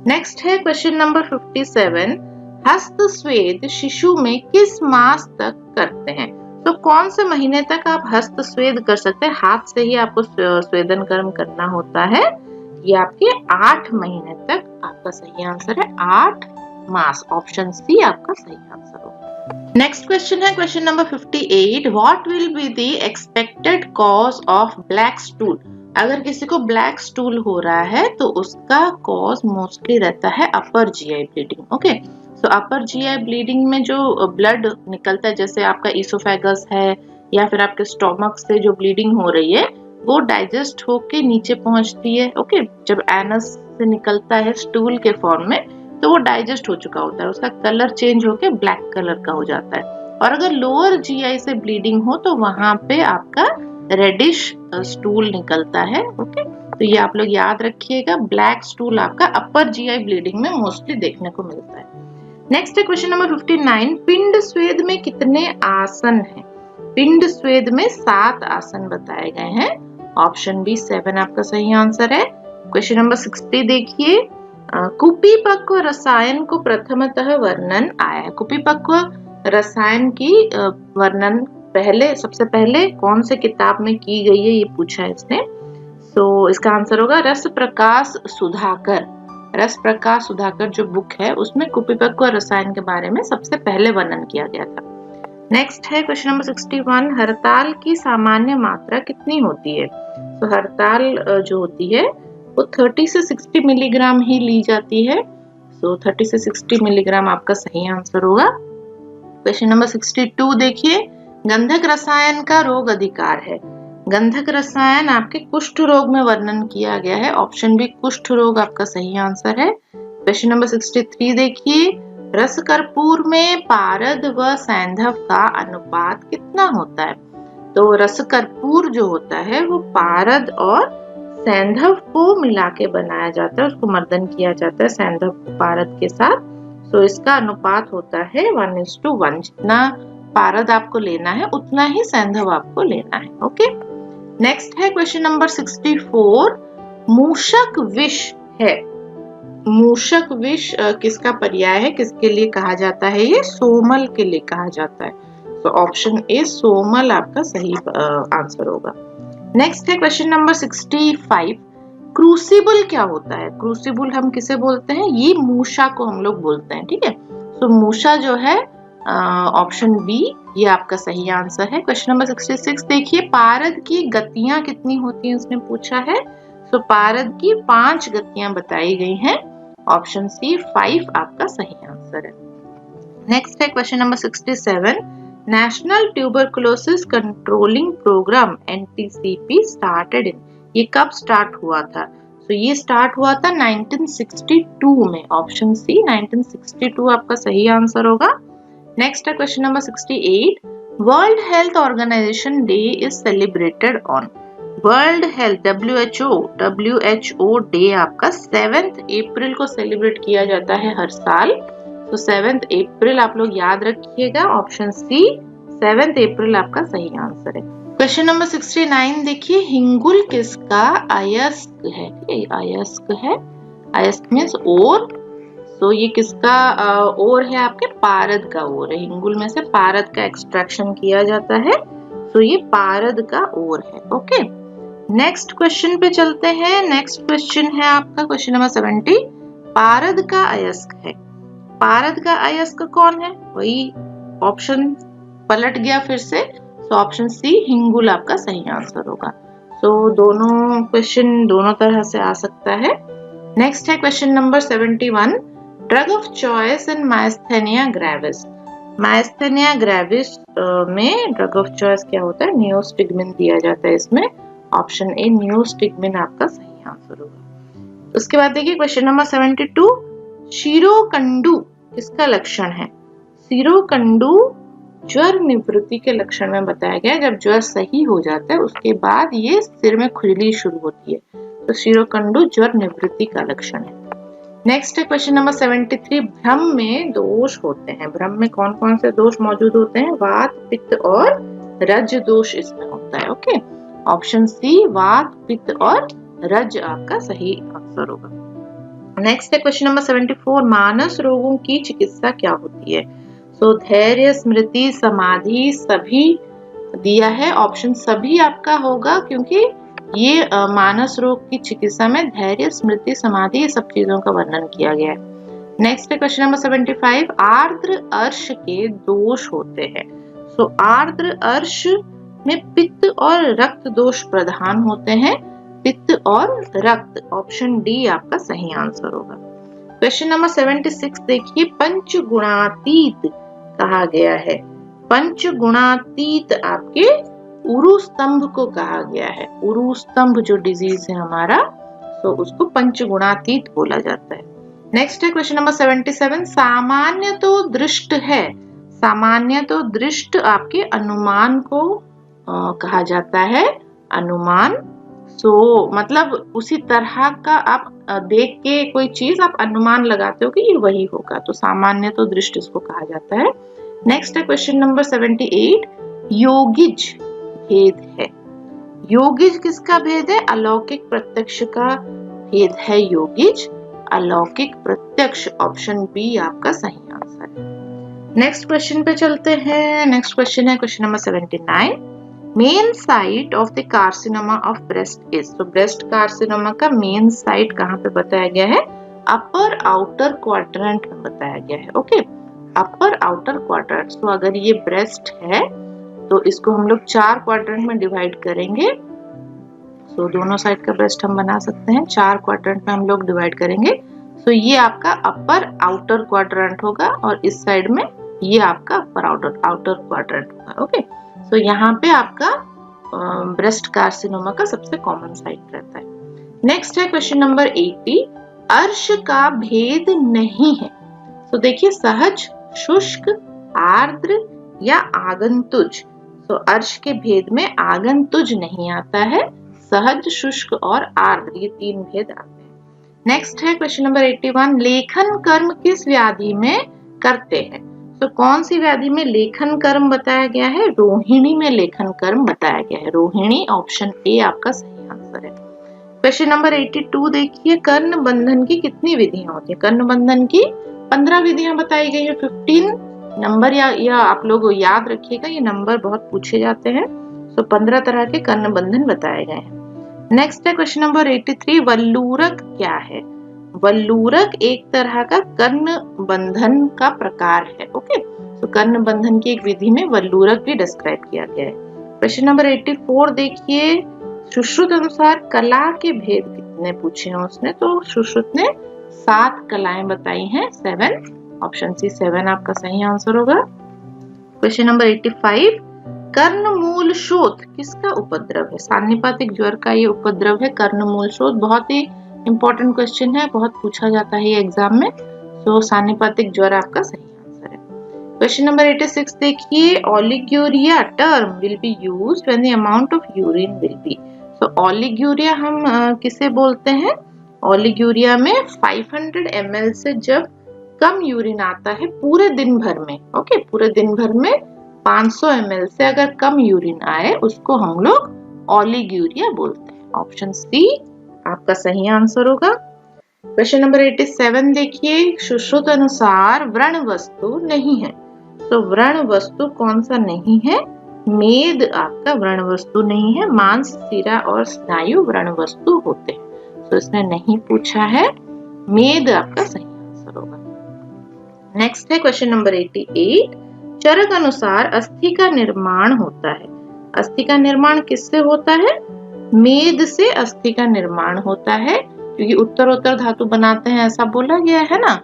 नेक्स्ट है क्वेश्चन नंबर 57, हस्तस्वेद शिशु में किस मास तक करते हैं? तो कौन से महीने तक आप हस्तस्वेद कर सकते हैं? हाथ से ही आपको स्वेदन कर्म करना होता है। ये आपके 8 महीने तक आपका सही आंसर है। 8 मास, ऑप्शन सी आपका सही आंसर होगा। नेक्स्ट क्वेश्चन है question number 58, what will be the expected cause of black stool? अगर किसी को ब्लैक स्टूल हो रहा है तो उसका कॉज मोस्टली रहता है अपर जीआई ब्लीडिंग। ओके, तो अपर जीआई ब्लीडिंग में जो ब्लड निकलता है, जैसे आपका इसोफेगस है या फिर आपके स्टोमक से जो ब्लीडिंग हो रही है वो डाइजेस्ट होके नीचे पहुंचती है। ओके, जब एनस से निकलता है स्टूल के फॉर्म में तो वो डाइजेस्ट हो चुका होता है, उसका कलर चेंज होके ब्लैक कलर का हो जाता है। और अगर लोअर जीआई से ब्लीडिंग हो तो वहां पे आपका रेडिश स्टूल निकलता है। ओके, तो ये आप लोग याद रखिएगा, ब्लैक स्टूल आपका अपर जीआई ब्लीडिंग में मोस्टली देखने को मिलता है। नेक्स्ट है क्वेश्चन नंबर 59, पिंड स्वेद में कितने आसन हैं? पिंड स्वेद में 7 आसन बताए गए हैं। ऑप्शन बी 7 आपका सही आंसर है। क्वेश्चन नंबर 60 देखिए, कुपीपक्व रसायन को प्रथमतः वर्णन आया है। कुपीपक्व रसायन की वर्णन सबसे पहले कौन से किताब में की गई है, ये पूछा है इसने। सो इसका आंसर होगा रस प्रकाश सुधाकर। रस प्रकाश सुधाकर जो बुक है उसमें कुपीपक्व रसायन के बारे में सबसे पहले वर्णन किया गया था। नेक्स्ट है क्वेश्चन नंबर 61, हरताल की सामान्य मात्रा कितनी होती है? तो हरताल जो होती है वो 30 से 60 मिलीग्राम ही ली जाती है। सो 30 से 60 मिलीग्राम आपका सही आंसर होगा। क्वेश्चन नंबर 62 देखिए, गंधक रसायन का रोग अधिकार है। गंधक रसायन आपके कुष्ठ रोग में वर्णन किया गया है। ऑप्शन बी कुष्ठ रोग आपका सही आंसर है। क्वेश्चन नंबर 63 देखिए, रस कर्पूर में पारद व सैंधव का अनुपात कितना होता है? तो रस कर्पूर जो होता है वो पारद और सैंधव को मिला के बनाया जाता है, उसको मर्दन किया जाता है सैंधव को पारद के साथ। तो इसका अनुपात होता है 1:1। जितना पारद आपको लेना है उतना ही सैंधव आपको लेना है। ओके, नेक्स्ट है क्वेश्चन नंबर 64, मूषक विष है। मूषक विष किसका पर्याय है, किसके लिए कहा जाता है, ये सोमल के लिए कहा जाता है। तो ऑप्शन ए सोमल आपका सही आंसर होगा। नेक्स्ट है क्वेश्चन नंबर 65। क्रूसिबल क्या होता है? क्रूसिबल हम किसे बोलते हैं? ये मूषा को हम लोग बोलते हैं, ठीक है। तो मूषा जो है ऑप्शन बी ये आपका सही आंसर है। क्वेश्चन नंबर 66 देखिए, पारद की गतियां कितनी होती हैं उसने पूछा है। तो पारद की 5 गतियां बताई गई हैं। ऑप्शन सी 5 आपका सही आंसर है। नेक्स्ट है question number 67। National tuberculosis controlling program NTCP started in, ये कब स्टार्ट हुआ था? तो ये स्टार्ट हुआ था 1962 में। ऑप्शन सी 1962 आपका सही आंसर होगा। नेक्स्ट है question number 68। World health organization day is celebrated on. World health WHO day आपका 7 अप्रैल को सेलिब्रेट किया जाता है हर साल। तो 7 अप्रैल आप लोग याद रखिएगा। ऑप्शन सी 7 अप्रैल आपका सही आंसर है। क्वेश्चन नंबर 69 देखिए, हिंगुल किसका अयस्क है? अयस्क है, अयस्क मीन्स ओर। तो ये किसका ओर है? आपके पारद का ओर है। हिंगुल में से पारद का एक्सट्रैक्शन किया जाता है, तो ये पारद का ओर है। ओके, नेक्स्ट क्वेश्चन पे चलते हैं। नेक्स्ट क्वेश्चन है आपका क्वेश्चन नंबर 70। पारद का अयस्क है, पारद का अयस्क कौन है? वही ऑप्शन पलट गया फिर से। तो ऑप्शन सी हिंगुल आपका सही आंसर होगा। तो दोनों क्वेश्चन दोनों तरह से आ सकता है। नेक्स्ट है question number 71। Drug of choice in myasthenia gravis. Myasthenia gravis में ड्रग ऑफ चॉइस क्या होता है? नियोस्टिग्मिन दिया जाता है इसमें। ऑप्शन ए नियोस्टिग्मिन आपका सही आंसर होगा। उसके बाद देखिए क्वेश्चन नंबर 72। शीरोकंडू किसका लक्षण है? शीरोकंडू ज्वर निवृत्ति के लक्षण में बताया गया है। जब ज्वर सही हो जाता है उसके बाद ये सिर में खुजली शुरू होती है, तो शीरोकंडू ज्वर निवृत्ति का लक्षण है। नेक्स्ट है क्वेश्चन नंबर 73। भ्रम में दोष होते हैं। भ्रम में कौन कौन से दोष मौजूद होते हैं? वात, पित्त और रज दोष इसमें होता है। ओके, ऑप्शन सी वात, पित्त और रज आपका सही आंसर होगा। नेक्स्ट है क्वेश्चन नंबर 74। मानस रोगों की चिकित्सा क्या होती है? तो धैर्य, स्मृति, समाधि सभी दिया है। ऑप्शन सभी आपका होगा, क्योंकि ये मानस रोग की चिकित्सा में धैर्य, स्मृति, समाधि ये सब चीजों का वर्णन किया गया है। नेक्स्ट है क्वेश्चन नंबर 75। आर्द्र अर्श के दोष होते हैं। तो आर्द्र अर्श में पित्त और रक्त दोष प्रधान होते हैं। पित्त और रक्त, ऑप्शन डी आपका सही आंसर होगा। क्वेश्चन नंबर 76 देखिए, पंचगुणातीत कहा गया है। पंचगुणातीत आपके उरु स्तंभ को कहा गया है। उरु स्तंभ जो डिजीज है हमारा, तो उसको पंचगुणातीत बोला जाता है। नेक्स्ट है क्वेश्चन नंबर 77। सामान्य तो दृष्ट है। सामान्य तो दृष्ट आपके अनुमान को कहा जाता है। अनुमान, सो मतलब उसी तरह का आप देख के कोई चीज आप अनुमान लगाते हो कि ये वही होगा, तो सामान्य तो दृष्ट इसको कहा जाता है। नेक्स्ट है क्वेश्चन नंबर 78। योगिज भेद है। योगिज किसका भेद है? अलौकिक प्रत्यक्ष का भेद है योगिज। अलौकिक प्रत्यक्ष, ऑप्शन बी आपका सही आंसर है। नेक्स्ट क्वेश्चन पे चलते हैं। नेक्स्ट क्वेश्चन है question number 79। Main site of the carcinoma of breast is. तो ब्रेस्ट कार्सिनोमा का मेन साइट कहाँ पे बताया गया है? अपर आउटर क्वाड्रेंट में बताया गया है। ओके, अपर आउटर क्वाड्रेंट। तो अगर ये ब्रेस्ट है तो इसको हम लोग 4 क्वाड्रेंट में डिवाइड करेंगे। तो दोनों साइड का ब्रेस्ट हम बना सकते हैं, 4 क्वाड्रेंट में हम लोग डिवाइड करेंगे। तो ये आपका अपर आउटर क्वाड्रेंट होगा और इस साइड में ये आपका अपर आउटर क्वाड्रेंट होगा। ओके, तो यहाँ पे आपका ब्रेस्ट कार्सिनोमा का सबसे कॉमन साइट रहता है। नेक्स्ट है क्वेश्चन नंबर 80। अर्श का भेद नहीं है। तो देखिए, सहज, शुष्क, आर्द्र या आगंतुज। तो अर्श के भेद में आगंतुज नहीं आता है। सहज, शुष्क और आर्द्र ये 3 भेद आते हैं। नेक्स्ट है क्वेश्चन नंबर 81। लेखन कर्म किस व्याधि में करते हैं? तो कौन सी व्याधि में लेखन कर्म बताया गया है? रोहिणी में लेखन कर्म बताया गया है। रोहिणी, ऑप्शन ए आपका सही आंसर है। क्वेश्चन नंबर 82 देखिए, कर्ण बंधन की कितनी विधियां होती है? कर्ण बंधन की 15 विधियां बताई गई है। 15 नंबर या आप लोग याद रखिएगा, ये नंबर बहुत पूछे जाते हैं। तो 15 तरह के कर्ण बंधन बताए गए हैं। नेक्स्ट है क्वेश्चन नंबर 83, वल्लूरक क्या है? वल्लूरक एक तरह का कर्ण बंधन का प्रकार है। ओके, तो कर्ण बंधन की एक विधि में वल्लूरक भी डिस्क्राइब किया गया है। क्वेश्चन नंबर 84 देखिए, सुश्रुत अनुसार कला के भेद कितने पूछे हैं उसने? तो सुश्रुत ने 7 कलाएं बताई हैं, 7। ऑप्शन सी 7 आपका सही आंसर होगा। क्वेश्चन नंबर 85, कर्णमूल शोथ किसका उपद्रव है? सान्निपातिक ज्वर का ये उपद्रव है कर्णमूल शोथ। बहुत ही इंपॉर्टेंट क्वेश्चन है, बहुत पूछा जाता है ये एग्जाम में। तो सान्निपातिक ज्वर आपका सही आंसर है। क्वेश्चन नंबर 86 देखिए, oliguria term will be used when the amount of urine will be. तो ओलिग्यूरिया हम किसे बोलते हैं? ओलिग्यूरिया में 500 ml से जब कम यूरिन आता है पूरे दिन भर में, ओके, पूरे दिन भर में 500 ml से अगर कम यूरिन आए उसको हम लोग ओलिग्यूरिया बोलते हैं। ऑप्शन सी आपका सही आंसर होगा। क्वेश्चन नंबर 87 देखिए, सुश्रुत अनुसार व्रण वस्तु नहीं है। तो व्रण वस्तु कौन सा नहीं है? मेद आपका व्रण वस्तु नहीं है। मांस, सिरा और स्नायु व्रण वस्तु होते हैं। तो इसने नहीं पूछा है, मेद आपका सही आंसर होगा। नेक्स्ट है क्वेश्चन नंबर 88, चरक अनुसार अस्थि का निर्माण होता है। अस्थि का निर्माण किससे होता है? मेद से अस्थि का निर्माण होता है, क्योंकि उत्तरोत्तर धातु बनाते हैं ऐसा बोला गया है ना।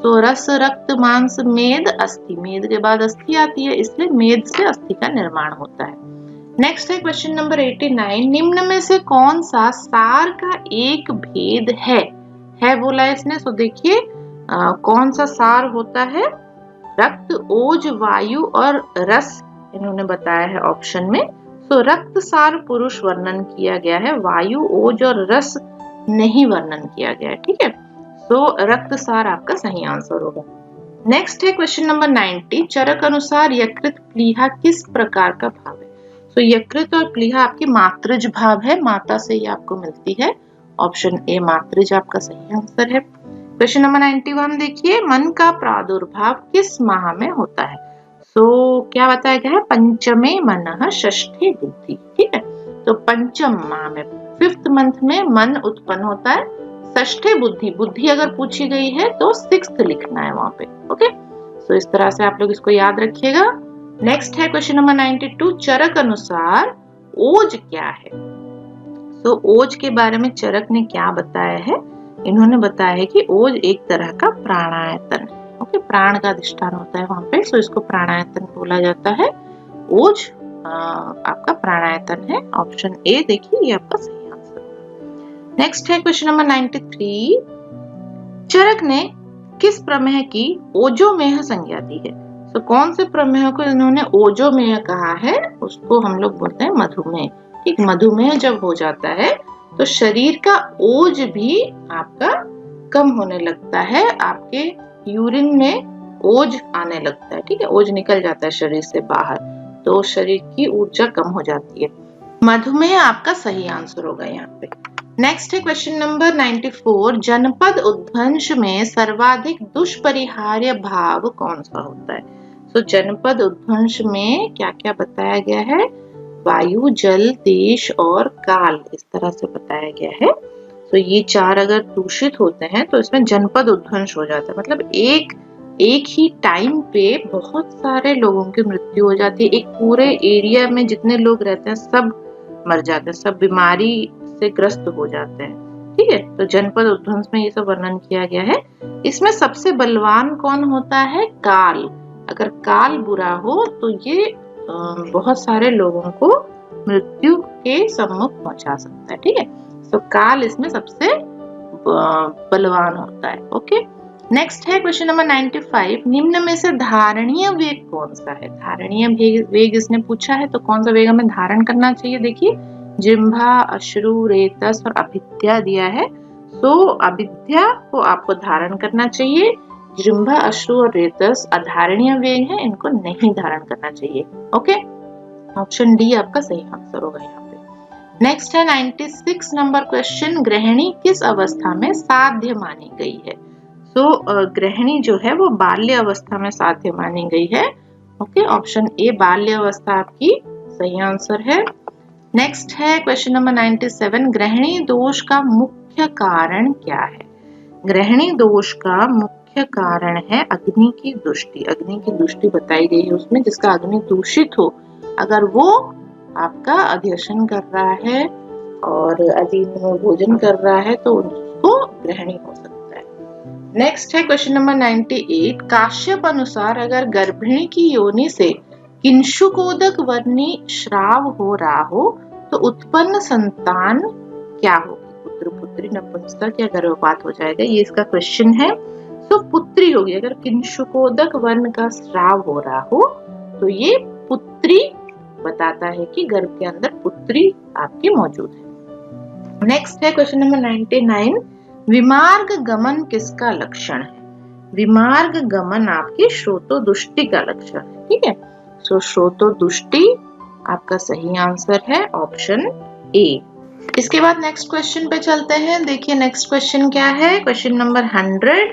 तो रस, रक्त, मांस, मेद, अस्थि, मेद के बाद अस्थि आती है, इसलिए मेद से अस्थि का निर्माण होता है। नेक्स्ट है क्वेश्चन नंबर 89, निम्न में से कौन सा सार का एक भेद है बोला इसने। तो देखिए कौन सा सार होता है? रक्त, ओज, वायु और रस इन्होंने बताया है ऑप्शन में। तो रक्त सार पुरुष वर्णन किया गया है, वायु, ओज और रस नहीं वर्णन किया गया है। ठीक है, तो रक्त सार आपका सही आंसर होगा। नेक्स्ट है क्वेश्चन नंबर 90, चरक अनुसार यकृत प्लीहा किस प्रकार का भाव है? तो यकृत और प्लीहा आपकी मात्रज भाव है, माता से ही आपको मिलती है। ऑप्शन ए मात्रज आपका सही आंसर है। क्वेश्चन नंबर 91 देखिए, मन का प्रादुर्भाव किस माह में होता है? तो क्या बताया गया है? पंचमे मनः षष्ठे बुद्धि। ठीक है, तो पंचम माह में, 5th मंथ में मन उत्पन्न होता है, षष्ठे बुद्धि, बुद्धि अगर पूछी गई है तो 6th लिखना है वहां पे। ओके, तो इस तरह से आप लोग इसको याद रखिएगा। नेक्स्ट है क्वेश्चन नंबर 92, चरक अनुसार ओज क्या है? तो ओज के बारे में चरक ने क्या बताया है? इन्होंने बताया है कि ओज एक तरह का प्राणायतन है। ओके, प्राण का अधिष्ठान होता है वहां पे, तो इसको प्राणायतन बोला जाता है। ओज आपका प्राणायतन है। ऑप्शन ए देखिए, ये आपका सही आंसर है। नेक्स्ट है क्वेश्चन नंबर 93, चरक ने किस प्रमेय की ओजोमेह संज्ञा दी है? तो कौन से प्रमेय को इन्होंने ओजोमेह कहा है? उसको हम लोग बोलते हैं मधुमेह। ठीक, मधुमेह जब हो जाता है तो शरीर का ओज भी आपका कम होने लगता है, आपके यूरिन में ओज आने लगता है। ठीक है, ओज निकल जाता है शरीर से बाहर, तो शरीर की ऊर्जा कम हो जाती है। मधुमेह आपका सही आंसर होगा यहाँ पे। नेक्स्ट है क्वेश्चन नंबर 94, जनपद उद्वंश में सर्वाधिक दुष्परिहार्य भाव कौन सा होता है? तो जनपद उद्वंश में क्या क्या बताया गया है? वायु, जल, देश और काल, इस तरह से बताया गया है। तो ये 4 अगर दूषित होते हैं तो इसमें जनपद उद्वंश हो जाता है, मतलब एक ही टाइम पे बहुत सारे लोगों की मृत्यु हो जाती है। एक पूरे एरिया में जितने लोग रहते हैं सब मर जाते हैं, सब बीमारी से ग्रस्त हो जाते हैं। ठीक है, तो जनपद उद्वंश में ये सब वर्णन किया गया है। इसमें सबसे बलवान कौन होता है? काल। अगर काल बुरा हो तो ये बहुत सारे लोगों को मृत्यु के सम्मुख पहुंचा सकता है। ठीक है, तो काल इसमें सबसे बलवान होता है। ओके, नेक्स्ट है क्वेश्चन नंबर 95, निम्न में से धारणीय वेग कौन सा है? धारणीय वेग इसने पूछा है, तो कौन सा वेग हमें धारण करना चाहिए? देखिए, जिह्वा, अश्रु, रेतस और अभिद्या दिया है। तो अभिद्या को आपको धारण करना चाहिए। जिह्वा, अश्रु और रेतस अधारणीय वेग है, इनको नहीं धारण करना चाहिए। ओके, ऑप्शन डी आपका सही आंसर होगा यहाँ पे। नेक्स्ट है 96 नंबर क्वेश्चन, गृहिणी किस अवस्था में साध्य मानी गई है? गृहिणी जो है वो बाल्य अवस्था में साध्य मानी गई है। ओके, ऑप्शन ए बाल्य अवस्था आपकी सही आंसर है। नेक्स्ट है क्वेश्चन नंबर 97, गृहिणी दोष का मुख्य कारण क्या है? गृहिणी दोष का मुख्य कारण है अग्नि की दृष्टि। अग्नि की दृष्टि बताई गई है उसमें, जिसका अग्नि दूषित हो, अगर वो आपका अध्यशन कर रहा है और अजीर्ण में भोजन कर रहा है तो उसको गृहिणी हो सकता है। नेक्स्ट है क्वेश्चन नंबर 98, काश्यप अनुसार अगर गर्भिणी की योनि से किंशुकोदक वर्णी श्राव हो रहा हो तो उत्पन्न संतान क्या होगी? पुत्र, पुत्री, नपुंसक या गर्भपात हो जाएगा, ये इसका क्वेश्चन है। पुत्री होगी। अगर किंशुकोदक वर्ण का श्राव हो रहा हो तो ये पुत्री बताता है कि गर्भ के अंदर पुत्री आपकी मौजूद है। नेक्स्ट है क्वेश्चन नंबर 99, विमार्ग गमन किसका लक्षण है? विमार्ग गमन आपकी श्रोतोदुष्टि का लक्षण है। ठीक है, श्रोतोदुष्टि आपका सही आंसर है, ऑप्शन ए। इसके बाद नेक्स्ट क्वेश्चन पे चलते हैं। देखिए नेक्स्ट क्वेश्चन क्या है, क्वेश्चन नंबर 100,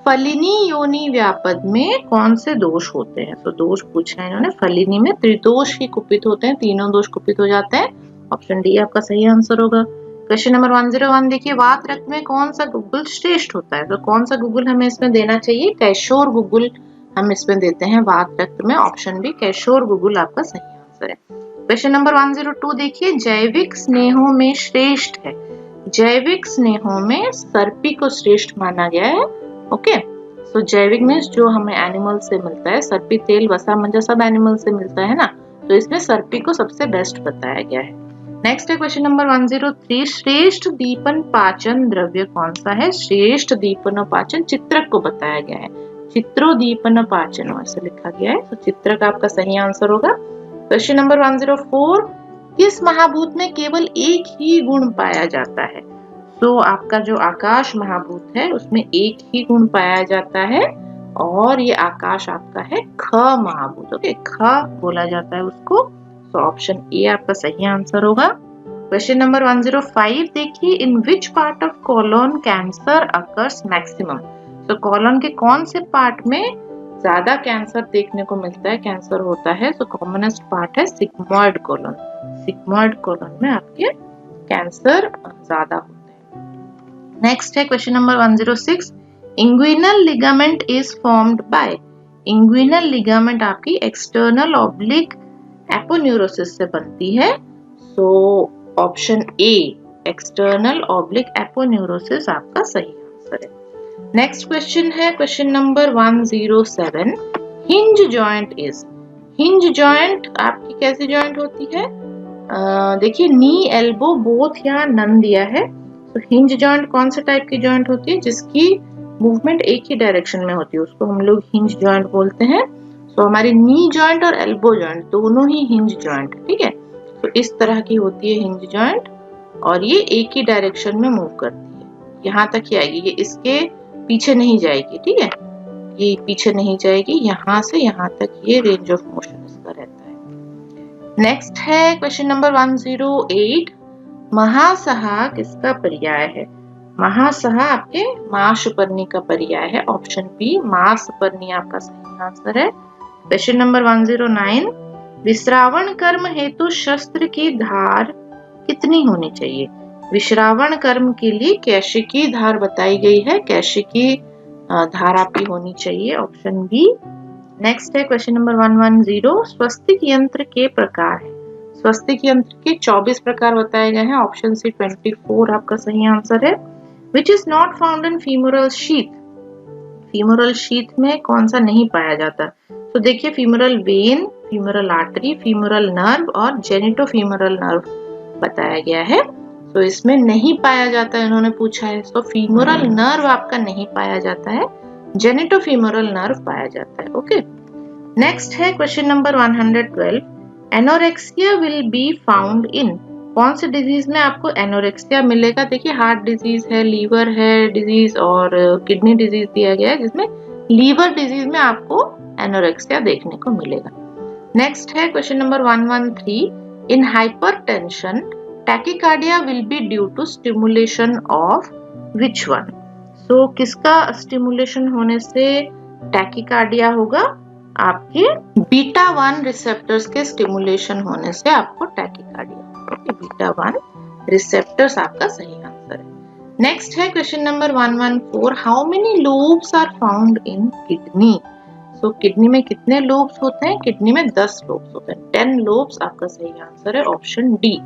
फलिनी योनि व्यापद में कौन से दोष होते हैं? तो दोष पूछा है इन्होंने। फलिनी में त्रिदोष ही कुपित होते हैं, तीनों दोष कुपित हो जाते हैं, ऑप्शन डी आपका सही आंसर होगा। क्वेश्चन नंबर 101 देखिए, वात रक्त में कौन सा गुग्गुल श्रेष्ठ होता है? तो कौन सा गुग्गुल हमें इसमें देना चाहिए? कैशोर गुग्गुल हम इसमें देते हैं वात रक्त में, ऑप्शन बी कैशोर गुग्गुल आपका सही आंसर है। क्वेश्चन नंबर 102 देखिए, जैविक स्नेहों में श्रेष्ठ है। जैविक स्नेहों में सर्पी को श्रेष्ठ माना गया है। ओके, तो जैविक में जो हमें एनिमल से मिलता है, सर्पी तेल, वसा, मंजा सब एनिमल से मिलता है ना, तो इसमें सर्पी को सबसे बेस्ट बताया गया है। नेक्स्ट है क्वेश्चन नंबर 103, श्रेष्ठ दीपन पाचन द्रव्य कौन सा है? श्रेष्ठ दीपन पाचन चित्रक को बताया गया है, चित्रोदीपन पाचन ऐसे लिखा गया है, तो चित्रक आपका सही आंसर होगा। क्वेश्चन नंबर 104, किस महाभूत में केवल एक ही गुण पाया जाता है? तो आपका जो आकाश महाभूत है उसमें एक ही गुण पाया जाता है और ये आकाश आपका है ख महाभूत। ओके, ख बोला जाता है उसको, तो ऑप्शन ए आपका सही आंसर होगा। क्वेश्चन नंबर 105 देखिए, in which part of colon cancer occurs maximum? तो कोलोन के कौन से पार्ट में ज्यादा कैंसर देखने को मिलता है, कैंसर होता है? तो कॉमनेस्ट पार्ट है सिग्मॉइड कोलोन। सिग्मॉइड कोलोन में आपके कैंसर ज्यादा होता है। नेक्स्ट है question number 106, inguinal ligament is formed by? Inguinal ligament आपकी एक्सटर्नल ऑब्लिक एपोन्यूरोसिस से बनती है, so option A external oblique aponeurosis आपका सही आंसर है। नेक्स्ट क्वेश्चन है question number 107, hinge joint is? Hinge joint आपकी कैसी जॉइंट होती है? देखिए नी, एल्बो, बोथ या नन दिया है। तो हिंज जॉइंट कौन से टाइप की जॉइंट होती है? जिसकी मूवमेंट एक ही डायरेक्शन में होती है, उसको हम लोग हिंज जॉइंट बोलते हैं। तो हमारी नी जॉइंट और एल्बो जॉइंट दोनों ही हिंज जॉइंट, ठीक है। तो इस तरह की होती है हिंज जॉइंट और ये एक ही डायरेक्शन में मूव करती है, यहाँ तक ही आएगी, ये इसके पीछे नहीं जाएगी, ठीक है, ये पीछे नहीं जाएगी, यहाँ से यहाँ तक ये रेंज ऑफ मोशन इसका रहता है। नेक्स्ट है क्वेश्चन नंबर 108, महासहा किसका पर्याय है? महासहा आपके माशपर्णी का पर्याय है, ऑप्शन बी मासपर्णी आपका सही आंसर है। क्वेश्चन नंबर 109, विश्रावण कर्म हेतु शस्त्र की धार कितनी होनी चाहिए? विश्रावण कर्म के लिए कैशिकी धार बताई गई है, कैशिकी धार आपकी होनी चाहिए, ऑप्शन बी। नेक्स्ट है क्वेश्चन नंबर 110, स्वस्तिक यंत्र के प्रकार है। स्वस्तिक यंत्र के 24 प्रकार बताए गए हैं, ऑप्शन सी 24 आपका सही आंसर है। Which is not found in femoral sheath? Femoral sheath में कौन सा नहीं पाया जाता? तो देखिए femoral when, femoral artery, femoral nerve और जेनिटोफीमोरल नर्व बताया गया है, तो इसमें नहीं पाया जाता है, इन्होंने पूछा है। तो फीमोरल नर्व आपका नहीं पाया जाता है, जेनिटोफीमोरल नर्व पाया जाता है। ओके, नेक्स्ट है question number 112, anorexia will be found in? कौन से डिजीज में आपको एनोरेक्सिया मिलेगा? देखिए हार्ट डिजीज है, लीवर है डिजीज और किडनी डिजीज दिया गया है, जिसमें लीवर डिजीज में आपको एनोरेक्सिया देखने को मिलेगा। नेक्स्ट है question number 113, in hypertension tachycardia will be due to stimulation of which one? So किसका स्टिमुलेशन होने से टैकीकार्डिया होगा? आपके बीटा 1 रिसेप्टर्स के स्टिमुलेशन होने से आपको टैकीकार्डिया। बीटा 1 रिसेप्टर्स आपका सही आंसर है। नेक्स्ट है question number 114, how many lobes are found in kidney? So kidney में कितने लोब्स होते हैं? किडनी में 10 लोब्स होते हैं। 10 लोब्स आपका सही आंसर है, ऑप्शन डी।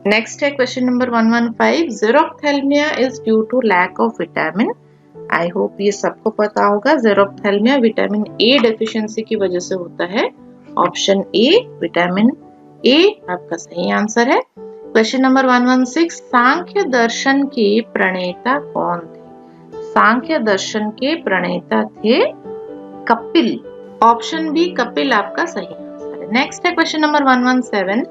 नेक्स्ट है question number 115, xerophthalmia is due to lack of vitamin. I hope ये सबको पता होगा। ज़ेरोफ्थैल्मिया विटामिन ए डेफिशिएंसी की वजह से होता है, ऑप्शन ए विटामिन ए आपका सही आंसर है। क्वेश्चन नंबर 116, सांख्य दर्शन के प्रणेता कौन थे? सांख्य दर्शन के प्रणेता थे कपिल, ऑप्शन बी कपिल आपका सही आंसर है। नेक्स्ट है क्वेश्चन नंबर 117,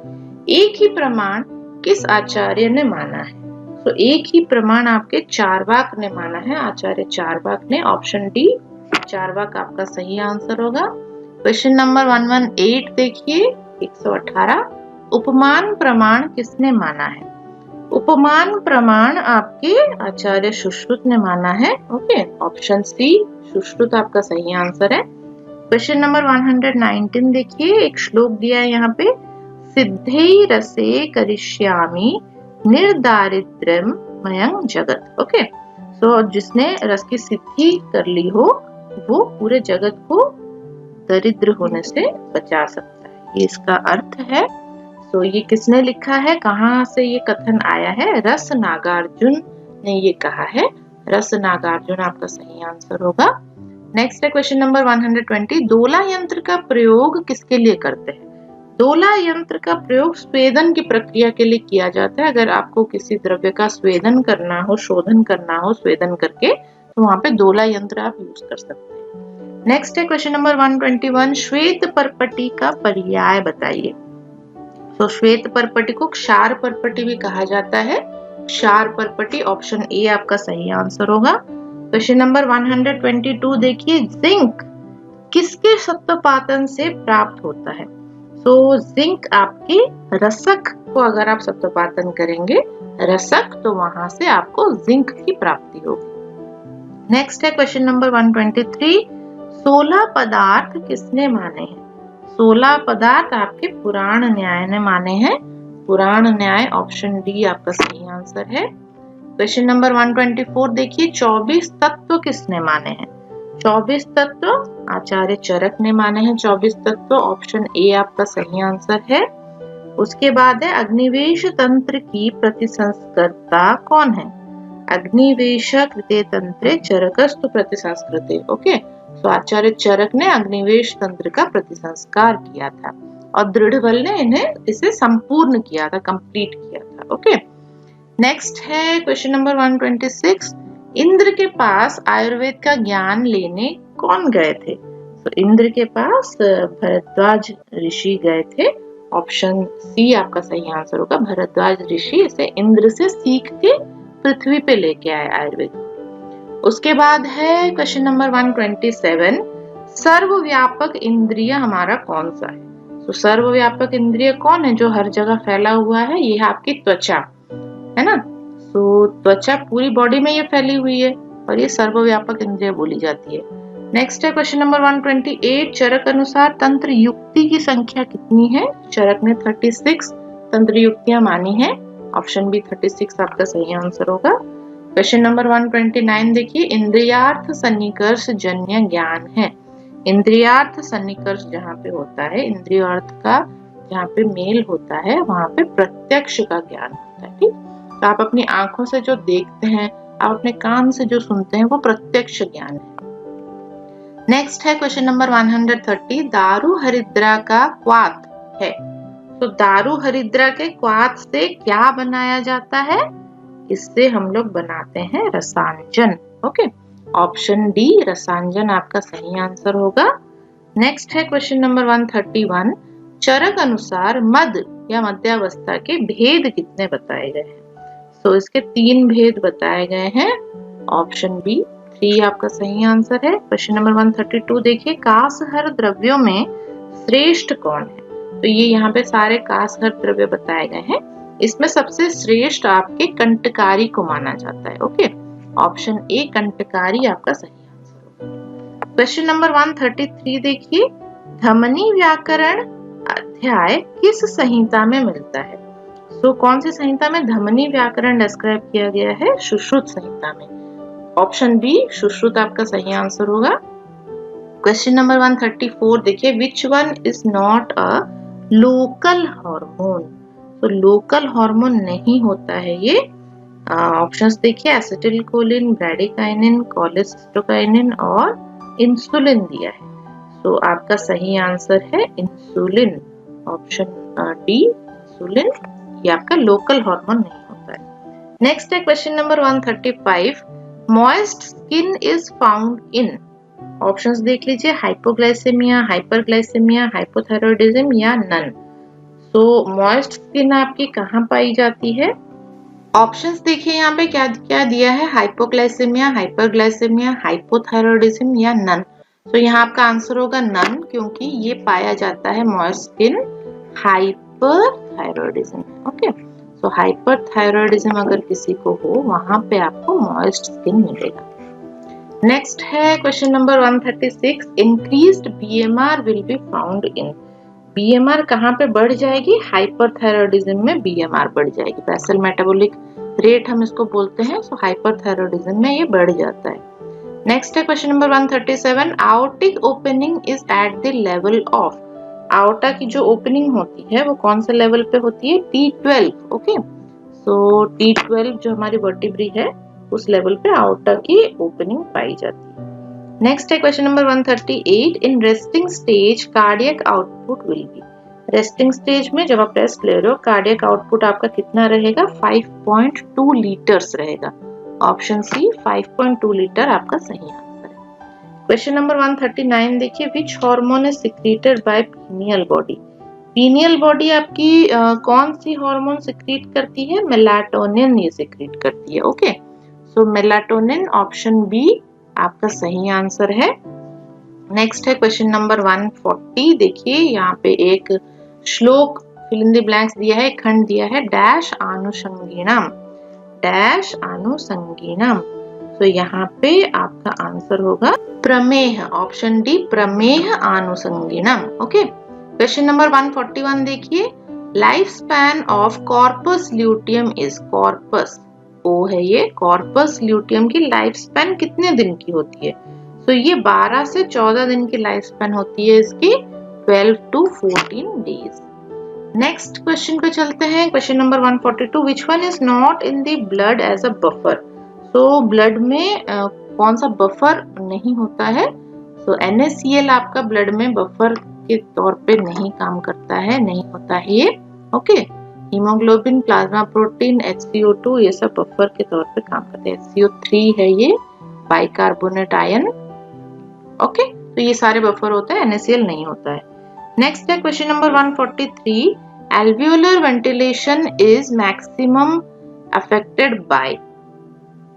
एक ही प्रमाण किस आचार्य ने माना है? तो एक ही प्रमाण आपके चारवाक ने माना है, आचार्य चारवाक ने, ऑप्शन डी चारवाक आपका सही आंसर होगा। क्वेश्चन नंबर 118 देखिए 118, उपमान प्रमाण किसने माना है? उपमान प्रमाण आपके आचार्य सुश्रुत ने माना है, ओके, ऑप्शन सी सुश्रुत आपका सही आंसर है। क्वेश्चन नंबर 119 देखिए, एक श्लोक दिया है यहाँ पे, सिद्धै रसे करिष्यामि निर्दारिद्र्यम मयं जगत। ओके, सो जिसने रस की सिद्धि कर ली हो वो पूरे जगत को दरिद्र होने से बचा सकता है, ये इसका अर्थ है। तो ये किसने लिखा है, कहाँ से ये कथन आया है? रस नागार्जुन ने ये कहा है, रस नागार्जुन आपका सही आंसर होगा। नेक्स्ट है क्वेश्चन नंबर 120, दोला यंत्र का प्रयोग किसके लिए करते हैं? दोला यंत्र का प्रयोग स्वेदन की प्रक्रिया के लिए किया जाता है। अगर आपको किसी द्रव्य का स्वेदन करना हो, शोधन करना हो स्वेदन करके, तो वहां पे दोला यंत्र आप यूज कर सकते हैं। नेक्स्ट है क्वेश्चन नंबर 121, श्वेत परपटी का पर्याय बताइए। तो श्वेत परपटी को क्षार परपटी भी कहा जाता है, क्षार परपटी, ऑप्शन ए आपका सही आंसर होगा। क्वेश्चन नंबर 122 देखिए, जिंक किसके सत्वपातन से प्राप्त होता है? तो जिंक आपके रसक को अगर आप सत्वपातन करेंगे रसक, तो वहां से आपको जिंक की प्राप्ति होगी। नेक्स्ट है क्वेश्चन नंबर 123, 16 पदार्थ किसने माने हैं? 16 पदार्थ आपके पुराण न्याय ने माने हैं, पुराण न्याय, ऑप्शन डी आपका सही आंसर है। क्वेश्चन नंबर 124 देखिए, 24 तत्व किसने माने हैं? 24 तत्व आचार्य चरक ने माने हैं, 24 तत्व, ऑप्शन ए आपका सही आंसर है। उसके बाद है अग्निवेश तंत्र की प्रतिसंस्कर्ता कौन है? अग्निवेश कृते तंत्रे चरकस्तु प्रतिसंस्कृते। ओके, तो आचार्य चरक ने अग्निवेश तंत्र का प्रतिसंस्कार किया था और दृढ़बल ने इसे संपूर्ण किया था, कंप्लीट किया था। ओके, नेक्स्ट है क्वेश्चन नंबर 126, इंद्र के पास आयुर्वेद का ज्ञान लेने कौन गए थे? तो इंद्र के पास भरद्वाज ऋषि गए थे, ऑप्शन सी आपका सही आंसर होगा। भरद्वाज ऋषि इसे इंद्र से सीख के पृथ्वी पे लेके आए आयुर्वेद। उसके बाद है क्वेश्चन नंबर 127, सर्वव्यापक इंद्रिय हमारा कौन सा है? तो सर्वव्यापक इंद्रिय कौन है जो हर जगह फैला हुआ है? ये है आपकी त्वचा, है ना। तो त्वचा पूरी बॉडी में ये फैली हुई है और ये सर्वव्यापक इंद्रिय बोली जाती है। नेक्स्ट है क्वेश्चन नंबर 128, चरक अनुसार तंत्र युक्ति की संख्या कितनी है? चरक ने 36 तंत्र युक्तियां मानी है, ऑप्शन बी 36 आपका सही आंसर होगा। क्वेश्चन नंबर 129 देखिए, इंद्रियार्थ सन्निकर्ष जन्य ज्ञान है। इंद्रियार्थ सन्निकर्ष जहाँ पे होता है, इंद्रिय अर्थ का जहाँ पे मेल होता है, वहां पे प्रत्यक्ष का ज्ञान होता है। ठीक, तो आप अपनी आंखों से जो देखते हैं, आप अपने कान से जो सुनते हैं, वो प्रत्यक्ष ज्ञान है। नेक्स्ट है क्वेश्चन नंबर 130, दारू हरिद्रा का क्वाथ है। तो दारू हरिद्रा के क्वाथ से क्या बनाया जाता है? इससे हम लोग बनाते हैं रसांजन। ओके, ऑप्शन डी रसांजन आपका सही आंसर होगा। नेक्स्ट है क्वेश्चन नंबर 131, चरक अनुसार मद या मध्यावस्था के भेद कितने बताए गए हैं? तो इसके 3 भेद बताए गए हैं, ऑप्शन बी 3 आपका सही आंसर है। क्वेश्चन नंबर 132 देखिए, कासहर द्रव्यों में श्रेष्ठ कौन है? तो ये यहाँ पे सारे कासहर द्रव्य बताए गए हैं, इसमें सबसे श्रेष्ठ आपके कंटकारी को माना जाता है। ओके, ऑप्शन ए कंटकारी आपका सही आंसर होगा। क्वेश्चन नंबर 133 देखिए, धमनी व्याकरण अध्याय किस संहिता में मिलता है? तो कौन सी संहिता में धमनी व्याकरण डिस्क्राइब किया गया है? सुश्रुत संहिता में। ऑप्शन बी सुश्रुत आपका सही आंसर होगा। क्वेश्चन नंबर 134 देखिए, विच one is not a local hormone? तो लोकल हार्मोन नहीं होता है ये। ऑप्शंस देखिए, एसिटिलकोलिन, ब्रैडिकाइनिन, कोलेसिस्टोकाइनिन और इंसुलिन दिया है। तो आपका सही आंसर है इंसुलिन, ऑप्शन डी इंसुलिन। ये आपका लोकल हार्मोन नहीं होता है। नेक्स्ट है question number 135, moist skin is found in. Options देख लीजिए, हाइपोग्लाइसेमिया, हाइपरग्लाइसेमिया, हाइपोथायरॉयडिज्म या नन। तो मॉइस्ट स्किन आपकी कहाँ पाई जाती है? ऑप्शंस देखिए यहाँ पे क्या क्या दिया है, हाइपोग्लाइसेमिया, हाइपरग्लाइसेमिया, हाइपोथायरॉयडिज्म या नन। तो यहाँ आपका आंसर होगा नन, क्योंकि ये पाया जाता है मॉइस्ट स्किन हाइपरथायरॉयडिज्म। ओके, तो हाइपरथायरॉयडिज्म अगर किसी को हो वहां पे आपको मॉइस्ट स्किन मिलेगा। नेक्स्ट है question number 136, increased BMR will be found in. BMR कहाँ पे बढ़ जाएगी? हाइपरथायरॉयडिज्म में बीएमआर बढ़ जाएगी। बेसल मेटाबॉलिक रेट हम इसको बोलते हैं। सो हाइपरथायरॉयडिज्म में ये बढ़ जाता है। नेक्स्ट है question number 137, आउटिक opening is at the level of. Outta की जो ओपनिंग होती है वो कौन से लेवल पे होती है? T12। ओके, सो T12 जो हमारी वर्टिब्री है उस लेवल पे आउटा की ओपनिंग पाई जाती है। नेक्स्ट है question number 138, in resting stage cardiac output will be. Resting stage में जब आप रेस्ट ले रहे हो कार्डियक आउटपुट आपका कितना रहेगा? 5.2 लीटर्स रहेगा। ऑप्शन सी 5.2 लीटर आपका सही आंसर है। क्वेश्चन नंबर 139 देखिए, which hormone is secreted by pineal body. Pineal body आपकी कौन सी हार्मोन सिक्रीट करती है? मेलाटोनिन ये सिक्रीट करती है। ओके, सो मेलाटोनिन, ऑप्शन बी आपका सही आंसर है। नेक्स्ट है क्वेश्चन नंबर 140 देखिए, यहाँ पे एक श्लोक फिल इन द ब्लैंक्स दिया है, खंड दिया है, डैश आनुषंगीणम, डैश आनुषंगीणम। तो यहाँ पे आपका आंसर होगा प्रमेह, ऑप्शन डी प्रमेह आनुषंगीणम। ओके, क्वेश्चन नंबर 141 देखिए, life span of corpus luteum is. Corpus ओ है ये, कॉर्पस ल्यूटियम की लाइफ स्पैन कितने दिन की होती है? तो ये 12 से 14 दिन की लाइफ स्पैन होती है इसकी, 12 to 14 डेज। नेक्स्ट क्वेश्चन पे चलते हैं, question number 142, which one is not in the blood as a buffer. तो ब्लड में कौन सा बफर नहीं होता है? तो NaCl आपका ब्लड में बफर के तौर पे नहीं काम करता है, नहीं होता है ये। Okay, haemoglobin, plasma protein, HCO2 ये सब बफर के तौर पे काम करते हैं। HCO3 है ये, बाइकार्बोनेट आयन। ओके, तो ये सारे बफर होते हैं, NaCl नहीं होता है। नेक्स्ट है question number 143, alveolar ventilation is maximum affected by.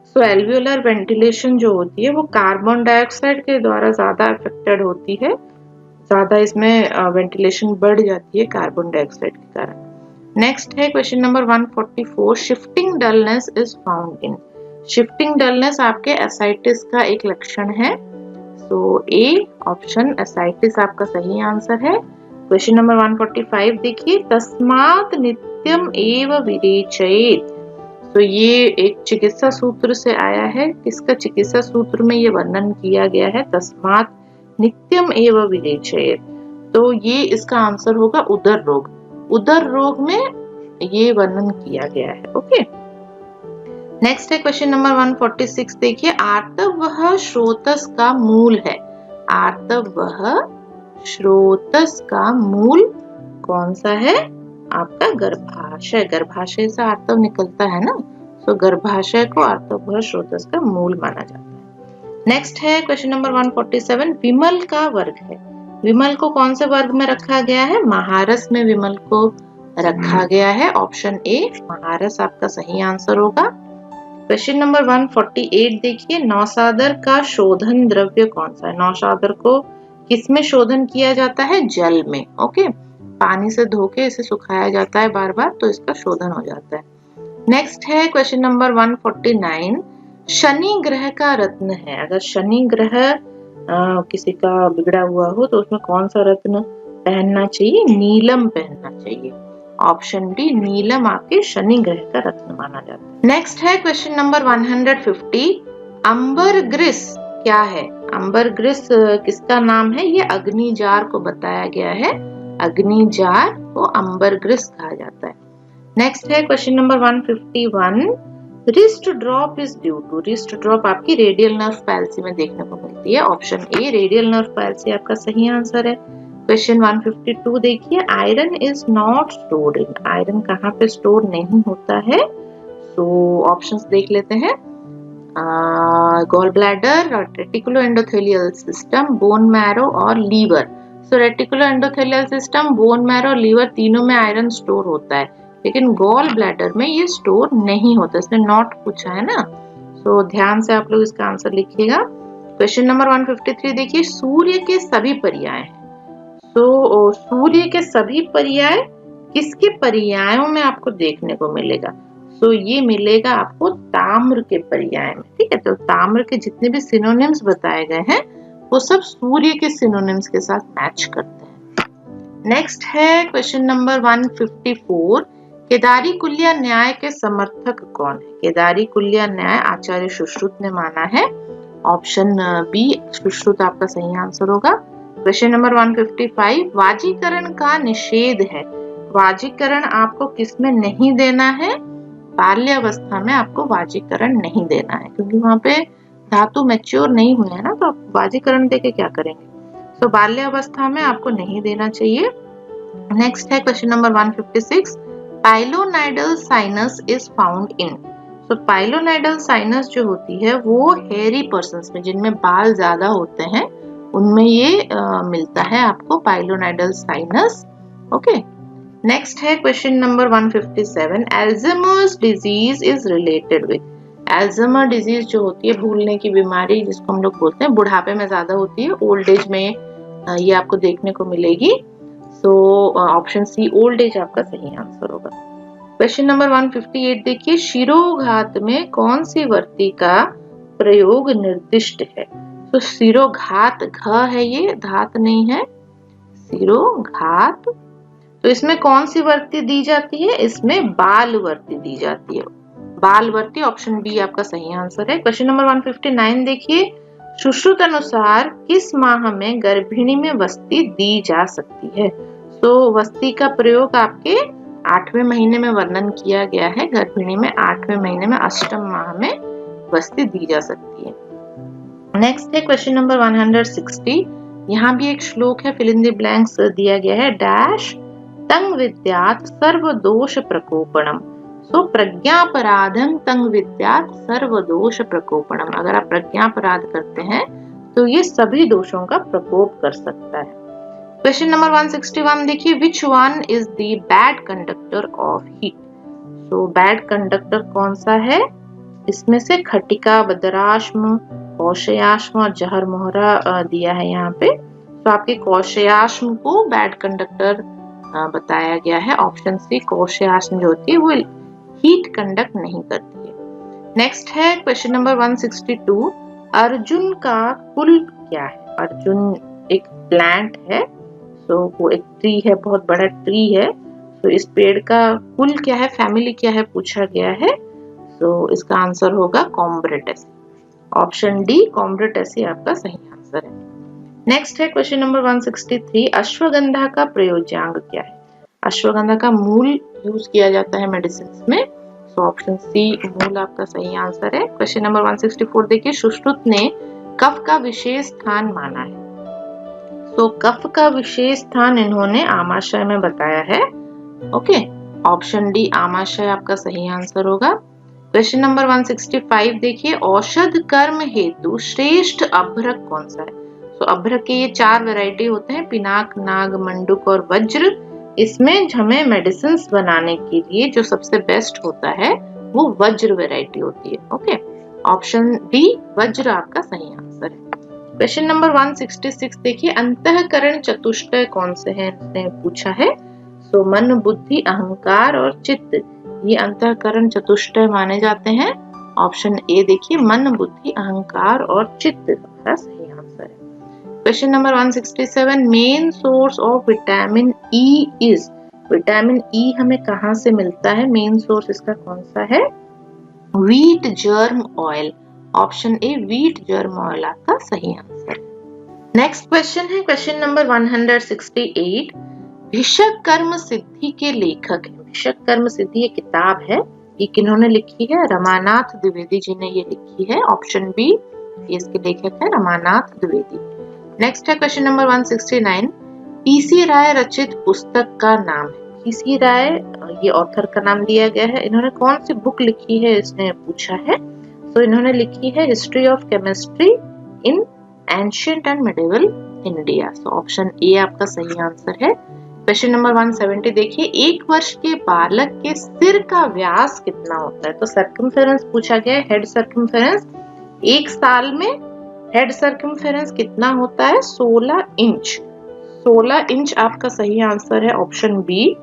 So alveolar ventilation जो होती है वो कार्बन डाइऑक्साइड के द्वारा ज्यादा अफेक्टेड होती है, ज्यादा इसमें वेंटिलेशन बढ़ जाती है कार्बन डाइऑक्साइड के कारण। नेक्स्ट है question number 144, shifting dullness is found in. Shifting dullness आपके एसाइटिस का एक लक्षण है। सो ए ऑप्शन एसाइटिस आपका सही आंसर है। क्वेश्चन नंबर 145 देखिए, तस्मात् नित्यम एव विरेचयेत्। तो ये एक चिकित्सा सूत्र से आया है, किसका चिकित्सा सूत्र में ये वर्णन किया गया है? तस्मात् नित्यम एव विरेचयेत्। तो ये इसका आंसर होगा उदर रोग। उदर रोग में ये वर्णन किया गया है। ओके, नेक्स्ट है क्वेश्चन नंबर 146 देखिए, आर्तव वह स्रोतस का मूल है। आर्तव वह स्रोतस का मूल कौन सा है? आपका गर्भाशय। गर्भाशय से आर्तव निकलता है ना, तो गर्भाशय को आर्तव वह स्रोतस का मूल माना जाता है। नेक्स्ट है क्वेश्चन नंबर 147, विमल का वर्ग है। विमल को कौन से वर्ग में रखा गया है? महारस में विमल को रखा गया है। ऑप्शन ए महारस आपका सही आंसर होगा। क्वेश्चन नंबर 148 देखिए, नौसादर का शोधन द्रव्य कौन सा है? नौसादर को किसमें शोधन किया जाता है? जल में। ओके, पानी से धो के इसे सुखाया जाता है बार बार, तो इसका शोधन हो जाता है। नेक्स्ट है क्वेश्चन नंबर 149, शनि ग्रह का रत्न है। अगर शनि ग्रह किसी का बिगड़ा हुआ हो तो उसमें कौन सा रत्न पहनना चाहिए? नीलम पहनना चाहिए। ऑप्शन डी, नीलम आपके शनि ग्रह का रत्न माना जाता है। नेक्स्ट है क्वेश्चन नंबर 150, अम्बरग्रिस क्या है? अम्बरग्रिस किसका नाम है? ये अग्निजार को बताया गया है, अग्निजार को अम्बरग्रिस कहा जाता है। नेक्स्ट है question number 151, wrist drop is due to. Wrist drop आपकी रेडियल नर्व पैल्सी में देखने को मिलती है। Option A, radial nerve palsy आपका सही आंसर है। क्वेश्चन 152 देखिए, iron is not stored in. Iron कहाँ पे स्टोर नहीं होता है? तो ऑप्शंस देख लेते हैं, gall bladder, reticulo endothelial system, bone marrow और लीवर। सो reticulo endothelial system, bone marrow और लीवर तीनों में आयरन स्टोर होता है, लेकिन गॉल ब्लैडर में ये स्टोर नहीं होता। इसने नॉट पूछा है ना, तो ध्यान से आप लोग इसका आंसर लिखिएगा। क्वेश्चन नंबर 153 देखिए, सूर्य के सभी पर्याय हैं। तो सूर्य के सभी पर्याय किसके पर्यायों में आपको देखने को मिलेगा? तो ये मिलेगा आपको ताम्र के पर्याय में, ठीक है। तो ताम्र के जितने भी सिनोनिम्स बताए गए हैं वो सब सूर्य के सिनोनिम्स के साथ मैच करते हैं। नेक्स्ट है क्वेश्चन नंबर 154, केदारी कुल्या न्याय के समर्थक कौन है? केदारी कुल्या न्याय आचार्य सुश्रुत ने माना है। ऑप्शन बी, सुश्रुत आपका सही आंसर होगा। क्वेश्चन नंबर 155, वाजीकरण का निषेध है। वाजीकरण आपको किसमें नहीं देना है? बाल्यावस्था में आपको वाजीकरण नहीं देना है, क्योंकि वहां पे धातु मैच्योर नहीं हुए हैं ना, तो आप वाजीकरण देके क्या करेंगे? तो बाल्यावस्था में आपको नहीं देना चाहिए। नेक्स्ट है question number 156, pilonidal sinus is found in. तो पाइलोनाइडल साइनस जो होती है वो हेयरी पर्सन्स में, जिनमें बाल ज्यादा होते हैं, उनमें ये मिलता है आपको पाइलोनाइडल साइनस। ओके। नेक्स्ट है question number 157, Alzheimer's disease is related with. Alzheimer disease जो होती है, भूलने की बीमारी जिसको हम लोग बोलते हैं, बुढ़ापे में ज्यादा होती है, ओल्ड एज में ये आपको देखने को मिलेगी। So option C, old age आपका सही आंसर होगा। क्वेश्चन नंबर 158 देखिए, शिरोघात में कौन सी वर्ती का प्रयोग निर्दिष्ट है? तो शिरोघात, घ है ये, धात नहीं है, शिरोघात। तो इसमें कौन सी वर्ती दी जाती है? इसमें बाल वर्ती दी जाती है, बाल वर्ती। ऑप्शन बी आपका सही आंसर है। क्वेश्चन नंबर 159 देखिए, सुश्रुत अनुसार किस माह में गर्भिणी में वस्ती दी जा सकती है? तो वस्ती का प्रयोग आपके 8वें महीने में वर्णन किया गया है। गर्भिणी में 8वें महीने में, अष्टम माह में वस्ती दी जा सकती है। नेक्स्ट है क्वेश्चन नंबर 160, यहाँ भी एक श्लोक है, फिल इन द ब्लैंक्स दिया गया है। डैश तंग विद्यात् सर्वदोष प्रकोपणम। सो प्रज्ञापराधं तंग विद्यात् सर्वदोष प्रकोपणम। अगर आप प्रज्ञापराध करते हैं तो ये सभी दोषों का प्रकोप कर सकता है। क्वेश्चन नंबर 161 देखिए, विच one is the bad conductor of heat. So bad conductor कौन सा है? इसमें से खटिका, बदराश्म, कौशयाश्म और जहर मोहरा दिया है यहाँ पे। तो आपके कौशयाश्म को बैड कंडक्टर बताया गया है। ऑप्शन सी, कौशयाश्म जो होती है वो हीट कंडक्ट नहीं करती है। नेक्स्ट है क्वेश्चन नंबर 162, अर्जुन का कुल क्या है? अर्जुन एक प्लांट है, तो वो एक ट्री है, बहुत बड़ा ट्री है। तो इस पेड़ का कुल क्या है, फैमिली क्या है पूछा गया है। तो इसका आंसर होगा कॉम्ब्रेटेसी। ऑप्शन डी, कॉम्ब्रेटेसी आपका सही आंसर है। नेक्स्ट है क्वेश्चन नंबर 163, अश्वगंधा का प्रयोज्यांग क्या है? अश्वगंधा का मूल यूज किया जाता है मेडिसिन में। सो ऑप्शन सी, मूल आपका सही आंसर है। क्वेश्चन नंबर 164 देखिए, सुश्रुत ने कफ का विशेष स्थान माना है। तो कफ का विशेष स्थान इन्होंने आमाशय में बताया है। ओके, ऑप्शन डी, आमाशय आपका सही आंसर होगा। क्वेश्चन नंबर 165 देखिए, औषध कर्म हेतु श्रेष्ठ अभ्रक कौन सा है? तो अभ्रक के ये 4 वैरायटी होते हैं, पिनाक, नाग, मंडूक और वज्र। इसमें हमें मेडिसिन बनाने के लिए जो सबसे बेस्ट होता है वो वज्र वैरायटी होती है। ओके, ऑप्शन डी, वज्र आपका सही आंसर है। क्वेश्चन नंबर 166 देखिए, अंतःकरण चतुष्टय कौन से हैं इसने पूछा है। सो मन, बुद्धि, अहंकार और चित्त, ये अंतःकरण चतुष्टय माने जाते हैं। ऑप्शन ए देखिए, मन, बुद्धि, अहंकार और चित्त हमारा सही आंसर है। Question number 167, main source of vitamin E is, vitamin E हमें कहां से मिलता है, मेन सोर्स इसका कौन सा है। Wheat germ oil, option A wheat germ oil आपका सही आंसर। नेक्स्ट क्वेश्चन है क्वेश्चन नंबर 168, भिषक कर्म सिद्धि के लेखक है। भिषक कर्म सिद्धि ये किताब है, ये किन्होंने लिखी है, रमानाथ द्विवेदी जी ने ये लिखी है। ऑप्शन बी इसके लेखक है रमानाथ द्विवेदी। नेक्स्ट है क्वेश्चन नंबर 169, पीसी राय रचित पुस्तक का नाम है। पीसी राय ये ऑथर का नाम दिया गया है, इन्होंने कौन सी बुक लिखी है इसने पूछा है। तो इन्होंने लिखी है history of chemistry in ancient and medieval India. So option A आपका सही आंसर है। क्वेश्चन नंबर 170 देखिए, एक वर्ष के बालक के सिर का व्यास कितना होता है। तो सर्कमफेरेंस पूछा गया है, हेड सर्कमफेरेंस। एक साल में हेड सर्कमफेरेंस कितना होता है, 16 इंच। 16 इंच आपका सही आंसर है, ऑप्शन बी।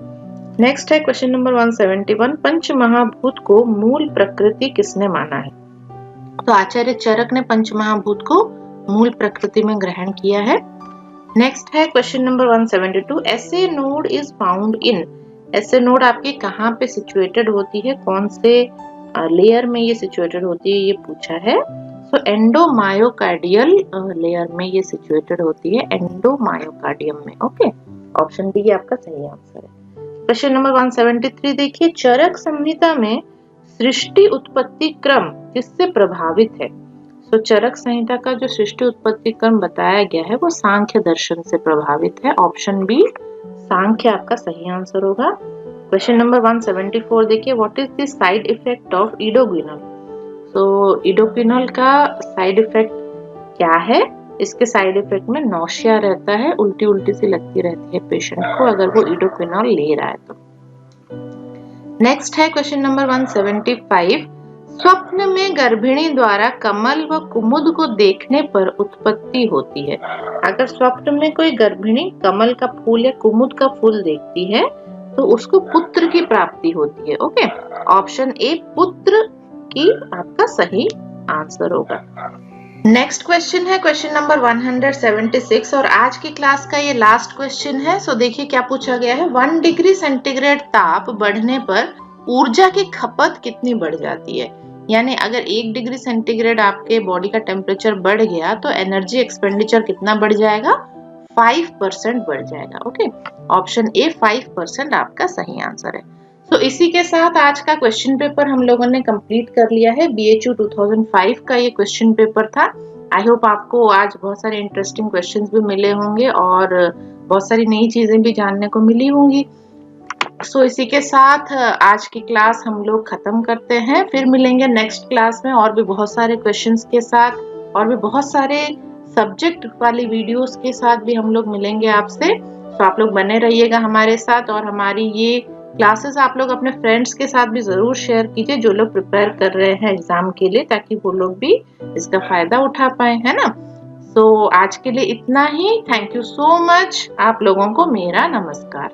नेक्स्ट है क्वेश्चन नंबर 171, पंच महाभूत को मूल प्रकृति किसने माना है। तो आचार्य चरक ने पंच महाभूत को मूल प्रकृति में ग्रहण किया है। नेक्स्ट है question number 172, essay node is found in, essay node आपकी कहाँ पे सिचुएटेड होती है, कौन से लेयर में ये सिचुएटेड होती है, ये पूछा है। सो एंडोमायोकार्डियल लेयर में ये सिचुएटेड होती है, एंडोमायोकार्डियम में। ओके, ऑप्शन बी आपका सही आंसर है। क्वेश्चन नंबर 173 देखिए, चरक संहिता में सृष्टि उत्पत्ति क्रम किससे प्रभावित है। तो चरक संहिता का जो सृष्टि उत्पत्ति क्रम बताया गया है वो सांख्य दर्शन से प्रभावित है। ऑप्शन बी सांख्य आपका सही आंसर होगा। क्वेश्चन नंबर 174 देखिए, what is the side effect of iodoquinol. तो इडोक्विनोल का साइड इफेक्ट क्या है। इसके साइड इफेक्ट में नौशिया रहता है, उल्टी उल्टी सी लगती रहती है पेशेंट को अगर वो इडोक्विनोल ले रहा है तो। नेक्स्ट है क्वेश्चन नंबर 175, स्वप्न में गर्भिणी द्वारा कमल व कुमुद को देखने पर उत्पत्ति होती है। अगर स्वप्न में कोई गर्भिणी कमल का फूल या कुमुद का फूल देखती है तो उसको पुत्र की प्राप्ति होती है। ओके, ऑप्शन ए पुत्र की आपका सही आंसर होगा। नेक्स्ट क्वेश्चन है क्वेश्चन नंबर 176 और आज की क्लास का ये लास्ट क्वेश्चन है। सो देखिए क्या पूछा गया है, 1 डिग्री सेंटीग्रेड ताप बढ़ने पर ऊर्जा की खपत कितनी बढ़ जाती है। यानी अगर 1 डिग्री सेंटीग्रेड आपके बॉडी का टेम्परेचर बढ़ गया तो एनर्जी एक्सपेंडिचर कितना बढ़ जाएगा, 5% बढ़ जाएगा। ओके, ऑप्शन ए 5% आपका सही आंसर है। तो इसी के साथ आज का क्वेश्चन पेपर हम लोगों ने कंप्लीट कर लिया है। BHU 2005 का ये क्वेश्चन पेपर था। आई होप आपको आज बहुत सारे इंटरेस्टिंग क्वेश्चंस भी मिले होंगे और बहुत सारी नई चीजें भी जानने को मिली होंगी। सो इसी के साथ आज की क्लास हम लोग खत्म करते हैं, फिर मिलेंगे नेक्स्ट क्लास में और भी बहुत सारे क्वेश्चंस के साथ और भी बहुत सारे सब्जेक्ट वाली वीडियोस के साथ भी हम लोग मिलेंगे आपसे। तो आप लोग बने रहिएगा हमारे साथ और हमारी ये क्लासेस आप लोग अपने फ्रेंड्स के साथ भी जरूर शेयर कीजिए जो लोग प्रिपेयर कर रहे हैं एग्जाम के लिए, ताकि वो लोग भी इसका फायदा उठा पाए, है ना। सो आज के लिए इतना ही। Thank you so much. आप लोगों को मेरा नमस्कार।